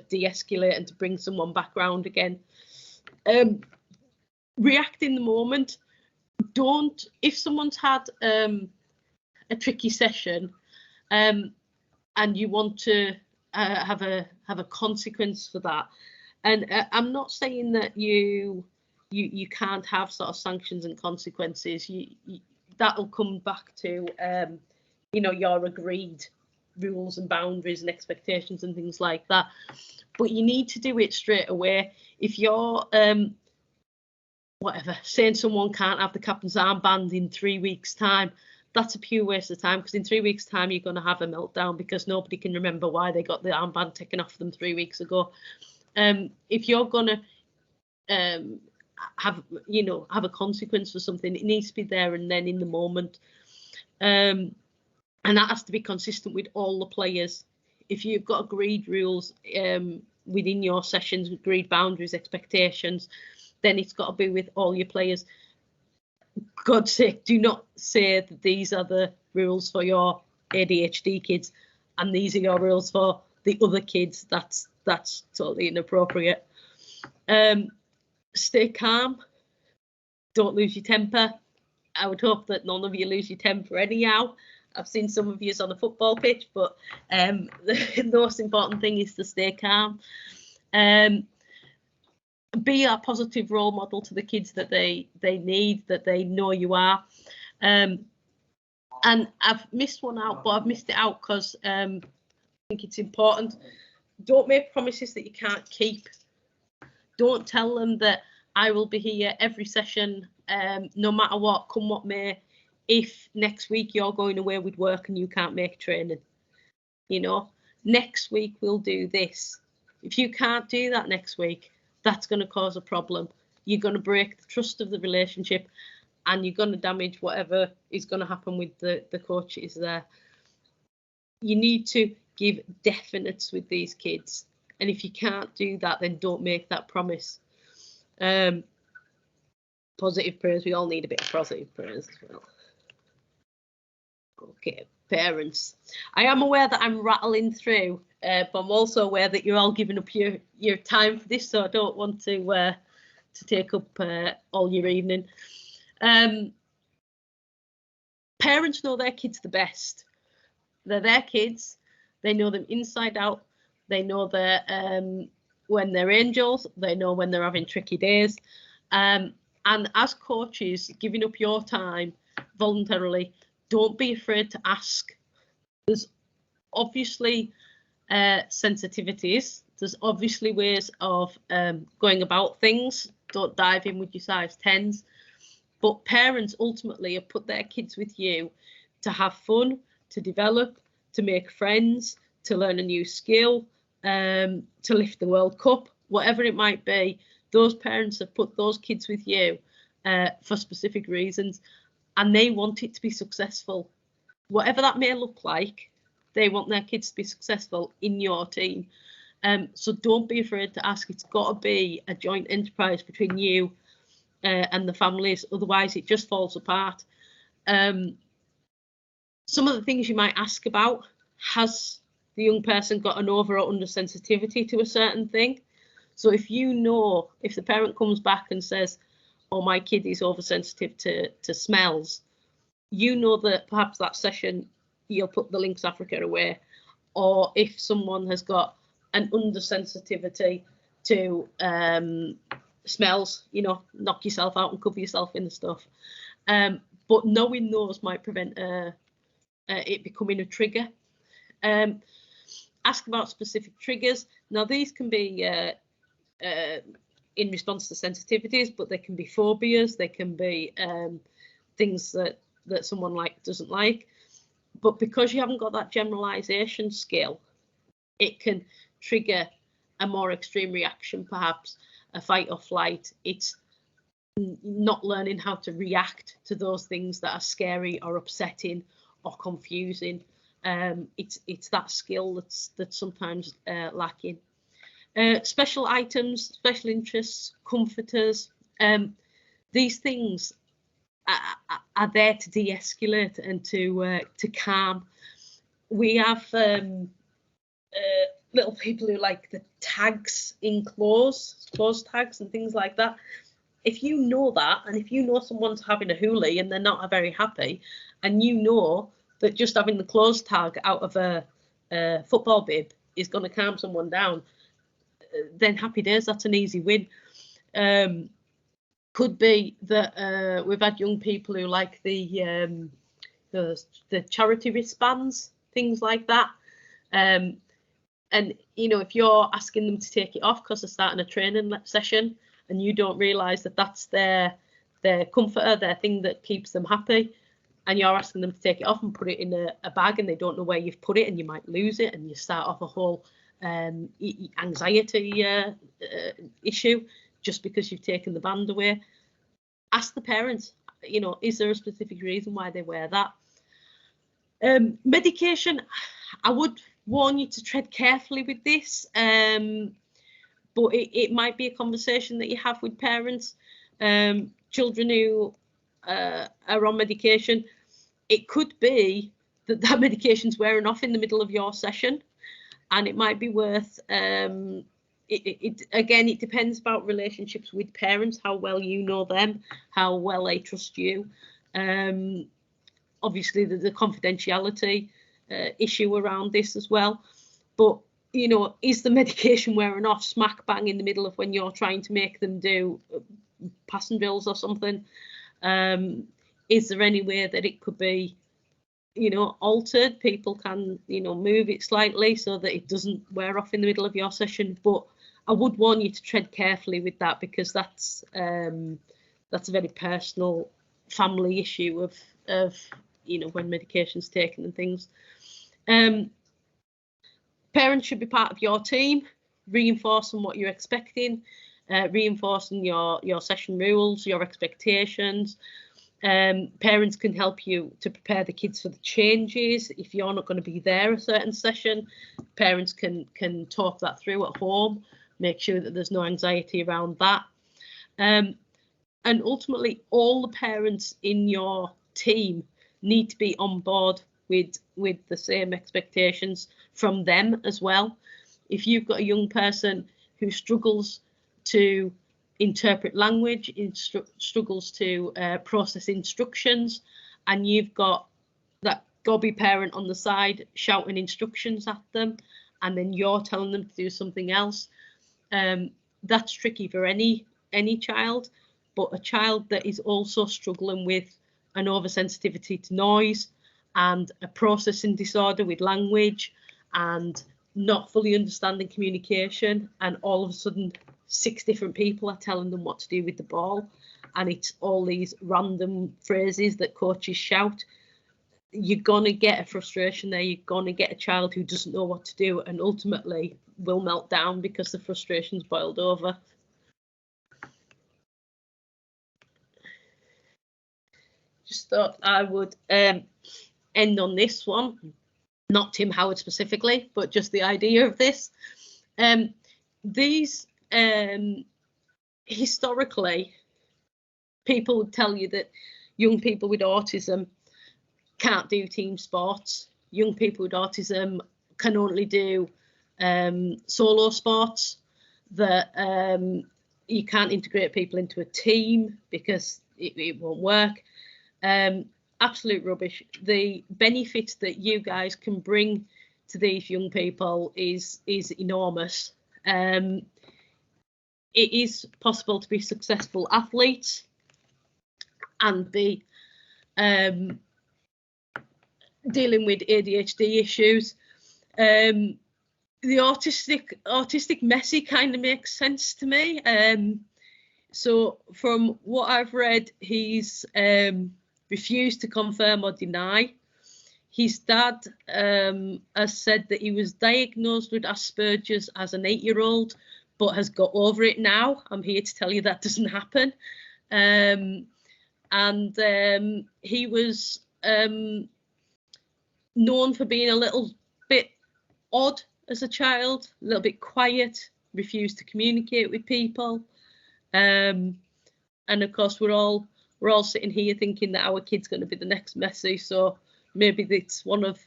de-escalate and to bring someone back round again. React in the moment. Don't, if someone's had a tricky session and you want to have a consequence for that, and I'm not saying that you can't have sort of sanctions and consequences. That'll come back to your agreed rules and boundaries and expectations and things like that, but you need to do it straight away. If you're saying someone can't have the captain's armband in 3 weeks' time, that's a pure waste of time, because in 3 weeks' time you're going to have a meltdown because nobody can remember why they got the armband taken off them 3 weeks ago. If you're going to have a consequence for something, it needs to be there and then in the moment, and that has to be consistent with all the players. If you've got agreed rules within your sessions, agreed boundaries, expectations, then it's got to be with all your players. God's sake, do not say that these are the rules for your ADHD kids and these are your rules for the other kids. That's totally inappropriate. Stay calm. Don't lose your temper. I would hope that none of you lose your temper anyhow. I've seen some of you on the football pitch, but the most important thing is to stay calm. Be a positive role model to the kids that they need, that they know you are. And I've missed one out, but I've missed it out because I think it's important. Don't make promises that you can't keep. Don't tell them that I will be here every session, no matter what, come what may, if next week you're going away with work and you can't make training. Next week we'll do this. If you can't do that next week, that's going to cause a problem. You're going to break the trust of the relationship and you're going to damage whatever is going to happen with the coaches there. You need to give definites with these kids. And if you can't do that, then don't make that promise. Positive praise. We all need a bit of positive praise as well. Okay, parents. I am aware that I'm rattling through, but I'm also aware that you're all giving up your time for this, so I don't want to take up all your evening. Parents know their kids the best. They're their kids. They know them inside out. They know when they're angels. They know when they're having tricky days. And as coaches, giving up your time voluntarily, don't be afraid to ask. There's obviously sensitivities. There's obviously ways of going about things. Don't dive in with your size 10s. But parents ultimately have put their kids with you to have fun, to develop, to make friends, to learn a new skill, to lift the World Cup, whatever it might be. Those parents have put those kids with you for specific reasons, and they want it to be successful. Whatever that may look like, they want their kids to be successful in your team. So don't be afraid to ask. It's got to be a joint enterprise between you and the families, otherwise it just falls apart. Some of the things you might ask about: has the young person got an over or under sensitivity to a certain thing? So if you know, if the parent comes back and says, oh, my kid is oversensitive to smells, you know that perhaps that session you'll put the Lynx Africa away. Or if someone has got an undersensitivity to smells, you know, knock yourself out and cover yourself in the stuff. But knowing those might prevent it becoming a trigger. Ask about specific triggers. Now, these can be in response to sensitivities, but they can be phobias. They can be things that someone doesn't like. But because you haven't got that generalization skill, it can trigger a more extreme reaction, perhaps a fight or flight. It's not learning how to react to those things that are scary or upsetting or confusing. It's that skill that's sometimes lacking. Special items, special interests, comforters, these things are there to de-escalate and to calm. We have little people who like the tags in clothes tags and things like that. If you know that, and if you know someone's having a hoolie and they're not very happy, and you know that just having the clothes tag out of a football bib is going to calm someone down, then happy days, that's an easy win. Could be that we've had young people who like the charity wristbands, things like that. And you know, if you're asking them to take it off because they're starting a training session, and you don't realise that that's their comforter, their thing that keeps them happy, and you're asking them to take it off and put it in a bag, and they don't know where you've put it, and you might lose it, and you start off a whole anxiety issue just because you've taken the band away. Ask the parents, you know, is there a specific reason why they wear that? Medication, I would warn you to tread carefully with this, but it might be a conversation that you have with parents. Children who are on medication, it could be that medication's wearing off in the middle of your session, and it might be worth again, it depends about relationships with parents, how well you know them, how well they trust you. Obviously, there's a confidentiality issue around this as well. But, you know, is the medication wearing off smack bang in the middle of when you're trying to make them do passing drills or something? Is there any way that it could be, you know, altered? People can, you know, move it slightly so that it doesn't wear off in the middle of your session. But I would warn you to tread carefully with that, because that's a very personal family issue of you know, when medication's taken and things. Parents should be part of your team, reinforcing what you're expecting, reinforcing your session rules, your expectations. Parents can help you to prepare the kids for the changes. If you're not going to be there a certain session, parents can talk that through at home, make sure that there's no anxiety around that. And ultimately, all the parents in your team need to be on board with the same expectations from them as well. If you've got a young person who struggles to interpret language, struggles to process instructions, and you've got that gobby parent on the side shouting instructions at them, and then you're telling them to do something else, that's tricky for any child. But a child that is also struggling with an oversensitivity to noise and a processing disorder with language and not fully understanding communication, and all of a sudden 6 different people are telling them what to do with the ball, and it's all these random phrases that coaches shout, you're going to get a frustration there. You're going to get a child who doesn't know what to do and ultimately will melt down because the frustration's boiled over. Just thought I would end on this one, not Tim Howard specifically, but just the idea of this. These historically, people would tell you that young people with autism can't do team sports. Young people with autism can only do solo sports, that you can't integrate people into a team because it won't work. Absolute rubbish. The benefit that you guys can bring to these young people is enormous. It is possible to be successful athletes and be dealing with ADHD issues. The autistic messy kind of makes sense to me. So from what I've read, he's refused to confirm or deny. His dad has said that he was diagnosed with Asperger's as an 8-year-old, but has got over it now. I'm here to tell you that doesn't happen. He was known for being a little bit odd as a child, a little bit quiet, refused to communicate with people. And of course, we're all sitting here thinking that our kid's going to be the next Messi. So maybe it's one of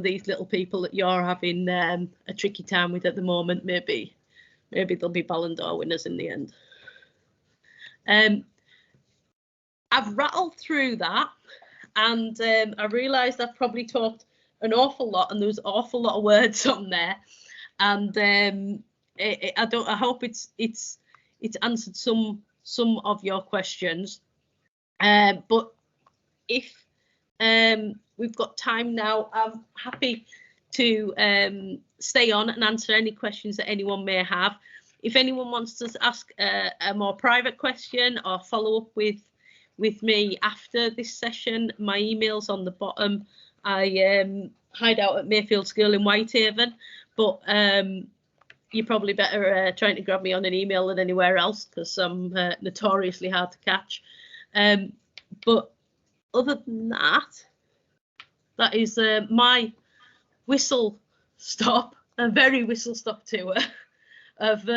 these little people that you're having a tricky time with at the moment. Maybe they'll be Ballon d'Or winners in the end. I've rattled through that, and I realised I've probably talked an awful lot, and there's an awful lot of words on there. And I hope it's answered some of your questions. But if we've got time now, I'm happy to stay on and answer any questions that anyone may have. If anyone wants to ask a more private question or follow up with me after this session, my email's on the bottom. I hide out at Mayfield School in Whitehaven, but you're probably better trying to grab me on an email than anywhere else, because I'm notoriously hard to catch. But other than that, that is my whistle stop, a very whistle stop tour of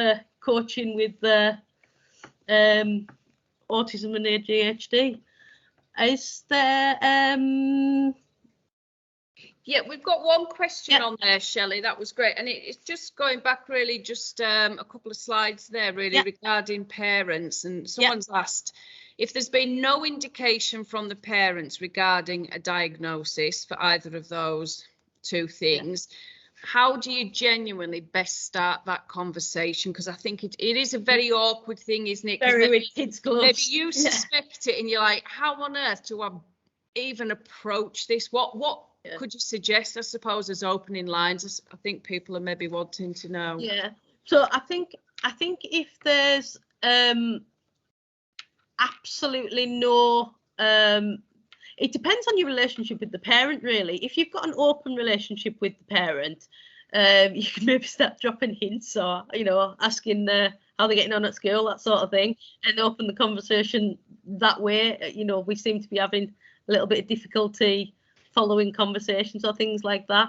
coaching with autism and ADHD. Is there Yeah, we've got one question on there, Shelley. That was great. And it's just going back really just a couple of slides there really regarding parents. And someone's asked if there's been no indication from the parents regarding a diagnosis for either of those two things, how do you genuinely best start that conversation? Because I think it is a very awkward thing, isn't it? Very with kids' gloves. Maybe you suspect it and you're like, how on earth do I even approach this? What could you suggest, I suppose, as opening lines? I think people are maybe wanting to know. Yeah. So I think if there's absolutely no, it depends on your relationship with the parent, really. If you've got an open relationship with the parent, you can maybe start dropping hints or, asking how they're getting on at school, that sort of thing, and open the conversation that way. We seem to be having a little bit of difficulty following conversations or things like that.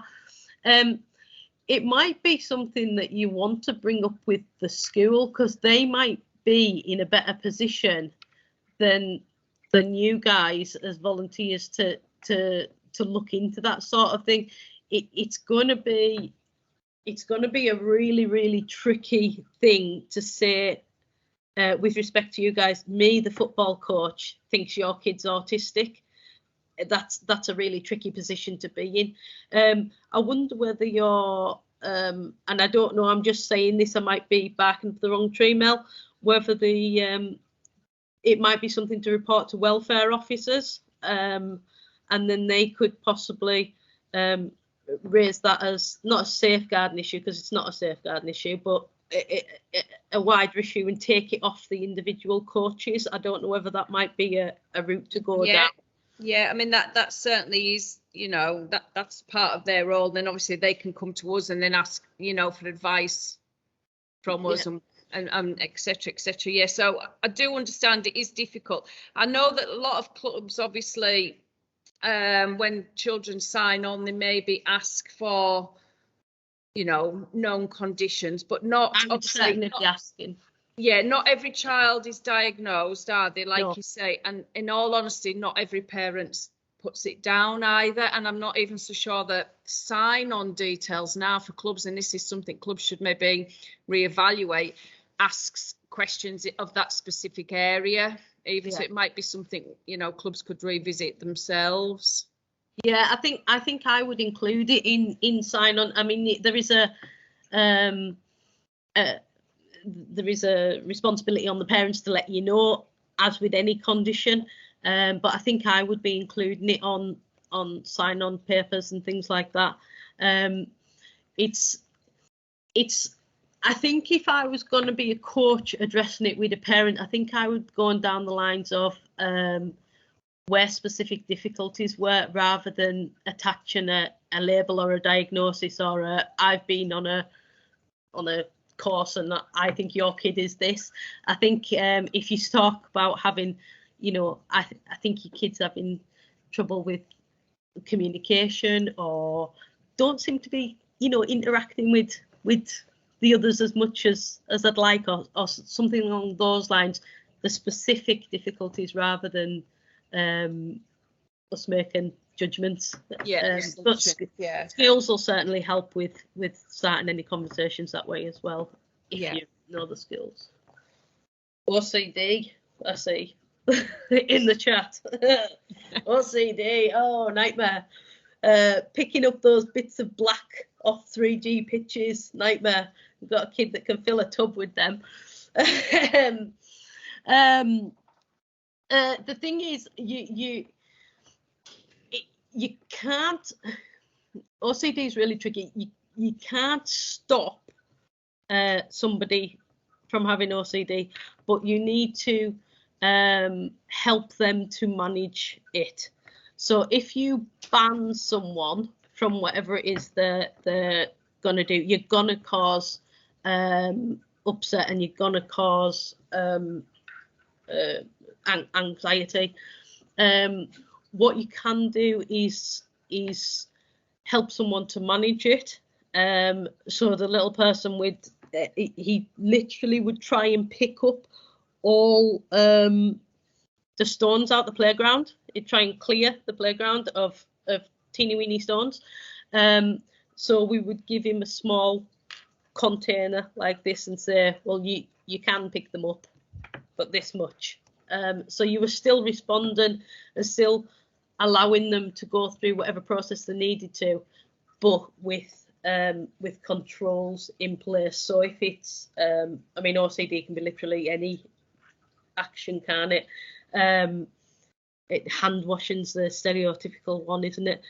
It might be something that you want to bring up with the school, because they might be in a better position than you guys as volunteers to look into that sort of thing. It's going to be a really, really tricky thing to say with respect to you guys. Me, the football coach, thinks your kid's autistic. That's a really tricky position to be in. I wonder whether you're and I don't know, I'm just saying this, I might be barking up the wrong tree, Mel, whether it might be something to report to welfare officers, and then they could possibly raise that as not a safeguarding issue, because it's not a safeguarding issue, but a wider issue and take it off the individual coaches. I don't know whether that might be a route to go down. Yeah, I mean that certainly is, that's part of their role. Then obviously they can come to us and then ask, for advice from us and et cetera, et cetera. Yeah, so I do understand it is difficult. I know that a lot of clubs, obviously, when children sign on, they maybe ask for, known conditions, but not. I'm certainly asking. Yeah, not every child is diagnosed, are they? Like you say, and in all honesty, not every parent puts it down either. And I'm not even so sure that sign-on details now for clubs, and this is something clubs should maybe reevaluate, asks questions of that specific area. Even so, it might be something clubs could revisit themselves. Yeah, I think I would include it in sign-on. I mean, there is a responsibility on the parents to let you know, as with any condition. But I think I would be including it on sign-on papers and things like that. It's. I think if I was going to be a coach addressing it with a parent, I think I would go on down the lines of where specific difficulties were, rather than attaching a label or a diagnosis or I've been on a course and I think your kid is this. I think if you talk about having, I think your kid's having trouble with communication or don't seem to be, interacting with the others as much as I'd like, or something along those lines, the specific difficulties rather than us making judgments. But skills will certainly help with starting any conversations that way as well, if you know the skills. OCD, I see in the chat. OCD, oh, nightmare. Picking up those bits of black off 3G pitches, nightmare. We've got a kid that can fill a tub with them. The thing is, you can't. OCD is really tricky. You can't stop somebody from having OCD, but you need to help them to manage it. So if you ban someone from whatever it is they're going to do, you're going to cause upset and you're going to cause anxiety. What you can do is help someone to manage it. So the little person he literally would try and pick up all the stones out the playground. He'd try and clear the playground of teeny weeny stones. So we would give him a small container like this and say, well, you can pick them up, but this much. So you were still responding and still allowing them to go through whatever process they needed to, but with controls in place. So if it's, I mean, OCD can be literally any action, can it? Hand washing's the stereotypical one, isn't it?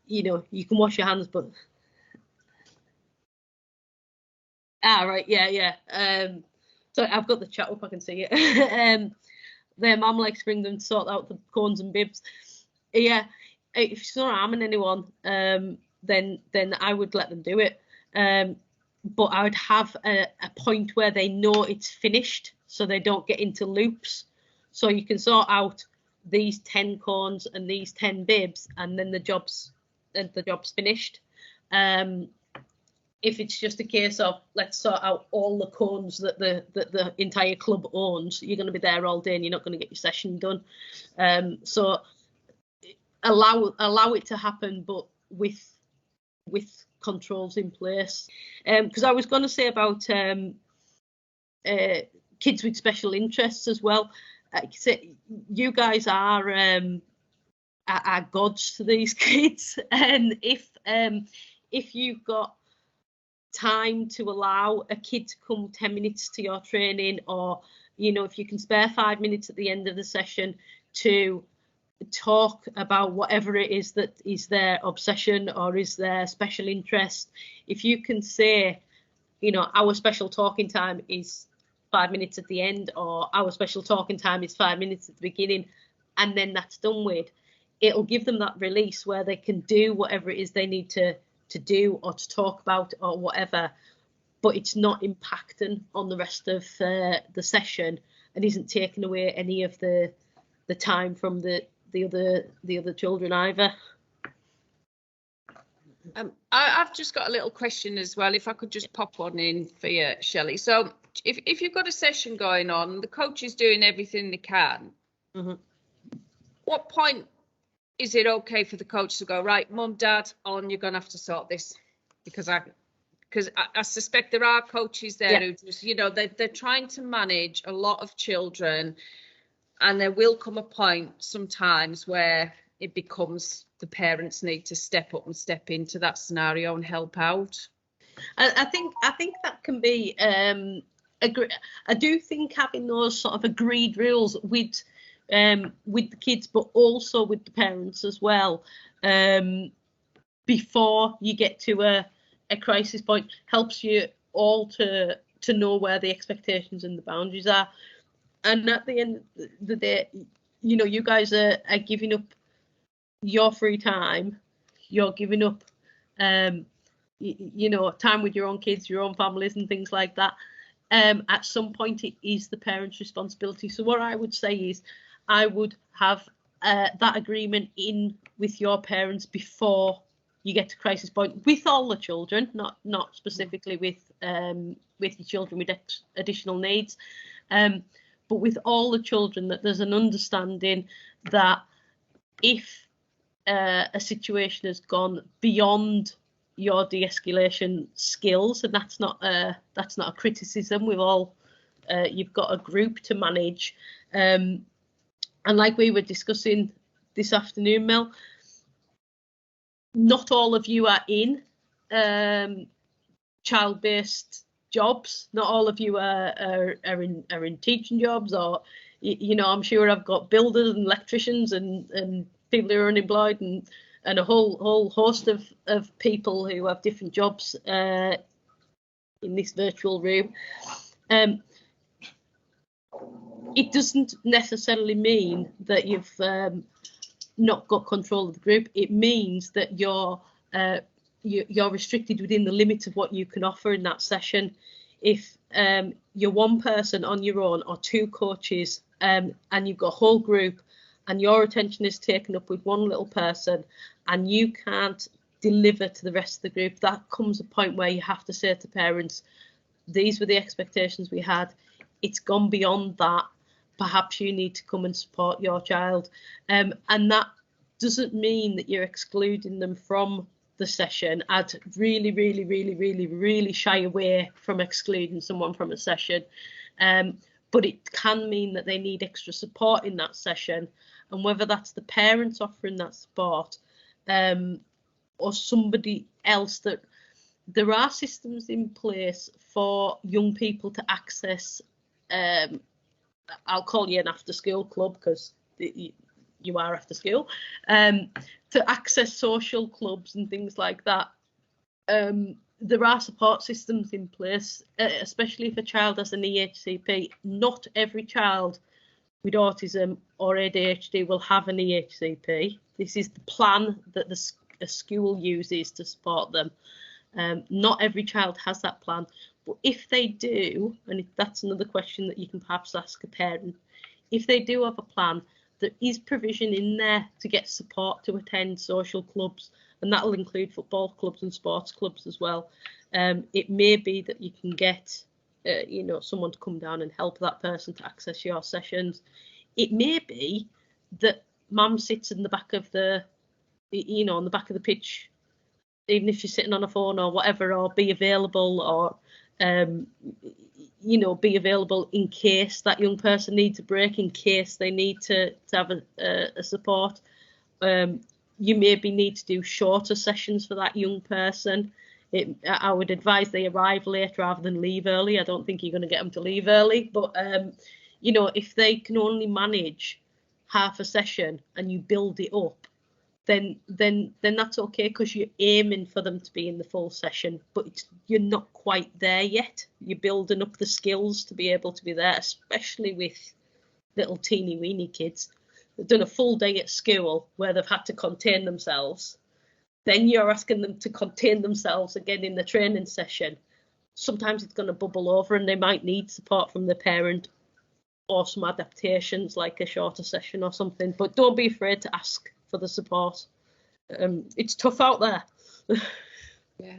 You can wash your hands, but right, yeah. So I've got the chat up, I can see it. Their mum likes to bring them to sort out the cones and bibs. Yeah, if she's not harming anyone, then I would let them do it. But I would have a point where they know it's finished, so they don't get into loops. So you can sort out these 10 cones and these 10 bibs, and then the job's finished. If it's just a case of let's sort out all the cones that the entire club owns, you're going to be there all day and you're not going to get your session done. So allow it to happen, but with controls in place. Because I was going to say about kids with special interests as well. You guys are gods to these kids, and if you've got time to allow a kid to come 10 minutes to your training, or if you can spare 5 minutes at the end of the session to talk about whatever it is that is their obsession or is their special interest, if you can say you know, our special talking time is 5 minutes at the end, or our special talking time is 5 minutes at the beginning, and then that's done with. It'll give them that release where they can do whatever it is they need to do or to talk about or whatever, but it's not impacting on the rest of the session and isn't taking away any of the time from the other children either. I've just got a little question as well, if I could just pop one in for you, Shelley. So if you've got a session going on, the coach is doing everything they can, what point is it okay for the coach to go, right, mum, dad, on, you're going to have to sort this? Because I suspect there are coaches there who just, you know, they're trying to manage a lot of children, and there will come a point sometimes where it becomes the parents need to step up and step into that scenario and help out. I think that can be I do think having those sort of agreed rules with the kids, but also with the parents as well, before you get to a crisis point, helps you all to know where the expectations and the boundaries are. And at the end of the day, you know, you guys are giving up your free time, you're giving up you know, time with your own kids, your own families and things like that. At some point it is the parents' responsibility. So what I would say is I would have that agreement in with your parents before you get to crisis point, with all the children, not specifically with your children with additional needs, but with all the children, that there's an understanding that if a situation has gone beyond your de-escalation skills, and that's not a criticism, we've all you've got a group to manage, and like we were discussing this afternoon, Mel, not all of you are in child-based jobs. Not all of you are in teaching jobs, or you know, I'm sure I've got builders and electricians and people who are unemployed and a whole host of people who have different jobs in this virtual room. It doesn't necessarily mean that you've not got control of the group. It means that you're restricted within the limits of what you can offer in that session. If you're one person on your own or two coaches, and you've got a whole group and your attention is taken up with one little person and you can't deliver to the rest of the group, that comes a point where you have to say to parents, these were the expectations we had, it's gone beyond that, perhaps you need to come and support your child. And that doesn't mean that you're excluding them from the session. I'd really shy away from excluding someone from a session, but it can mean that they need extra support in that session, and whether that's the parents offering that support or somebody else. That there are systems in place for young people to access, I'll call you an after school club because you are after school, to access social clubs and things like that. There are support systems in place, especially if a child has an EHCP. Not every child with autism or ADHD will have an EHCP. This is the plan that a school uses to support them. Not every child has that plan, but if they do, and that's another question that you can perhaps ask a parent, if they do have a plan, there is provision in there to get support to attend social clubs, and that will include football clubs and sports clubs as well. It may be that you can get you know, someone to come down and help that person to access your sessions. It may be that mum sits in the back of the, you know, on the back of the pitch, even if she's sitting on a phone or whatever, or be available, or you know, be available in case that young person needs a break, in case they need to have a support. You maybe need to do shorter sessions for that young person. I would advise they arrive late rather than leave early. I don't think you're going to get them to leave early, but you know, if they can only manage half a session and you build it up, then that's okay, because you're aiming for them to be in the full session, but you're not quite there yet. You're building up the skills to be able to be there, especially with little teeny weeny kids. They've done a full day at school where they've had to contain themselves. Then you're asking them to contain themselves again in the training session. Sometimes it's going to bubble over and they might need support from the parent or some adaptations like a shorter session or something. But don't be afraid to ask for the support. It's tough out there. Yeah,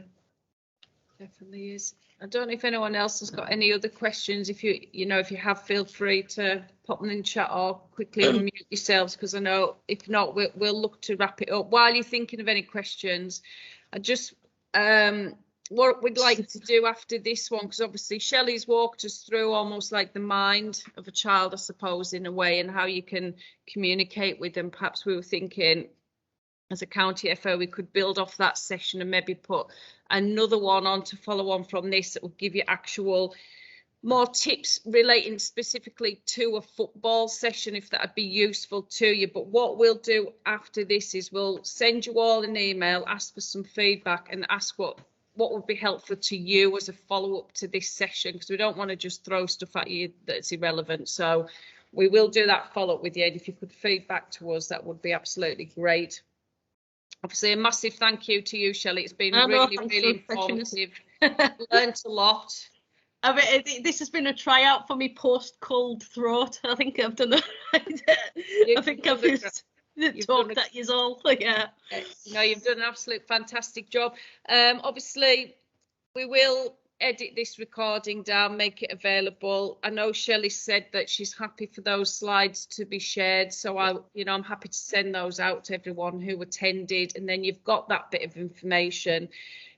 definitely is. I don't know if anyone else has got any other questions. If you have, feel free to pop them in chat or quickly unmute yourselves, because I know if not, we'll look to wrap it up. While you're thinking of any questions, I just what we'd like to do after this one, because obviously Shelley's walked us through almost like the mind of a child, I suppose, in a way, and how you can communicate with them. Perhaps we were thinking, as a county FO, we could build off that session and maybe put another one on to follow on from this that will give you actual more tips relating specifically to a football session, if that would be useful to you. But what we'll do after this is we'll send you all an email, ask for some feedback and ask what would be helpful to you as a follow-up to this session, because we don't want to just throw stuff at you that's irrelevant. So we will do that follow-up with you, and if you could feedback to us, that would be absolutely great. Obviously, a massive thank you to you, Shelley. It's been really informative. Learned a lot. I mean, this has been a tryout for me post cold throat. I think I've done it. I think I've talked at you all. Yeah. No, you've done an absolute fantastic job. Obviously, we will edit this recording down, make it available. I know Shelley said that she's happy for those slides to be shared, so I'm happy to send those out to everyone who attended, and then you've got that bit of information.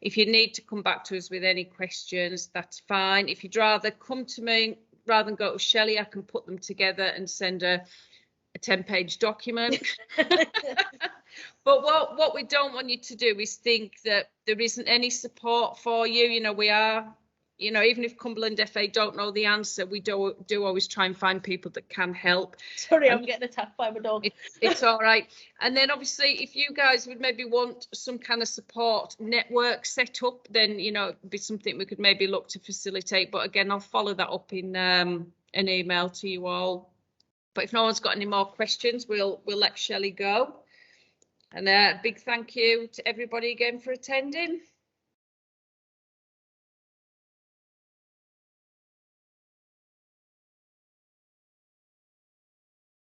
If you need to come back to us with any questions, that's fine. If you'd rather come to me rather than go to Shelley, I can put them together and send a 10-page document. But what we don't want you to do is think that there isn't any support for you. We are, even if Cumberland FA don't know the answer, we do always try and find people that can help. Sorry, I'm getting attacked by my dog. It's all right. And then obviously, if you guys would maybe want some kind of support network set up, then, it'd be something we could maybe look to facilitate. But again, I'll follow that up in an email to you all. But if no one's got any more questions, we'll let Shelley go. And a big thank you to everybody again for attending.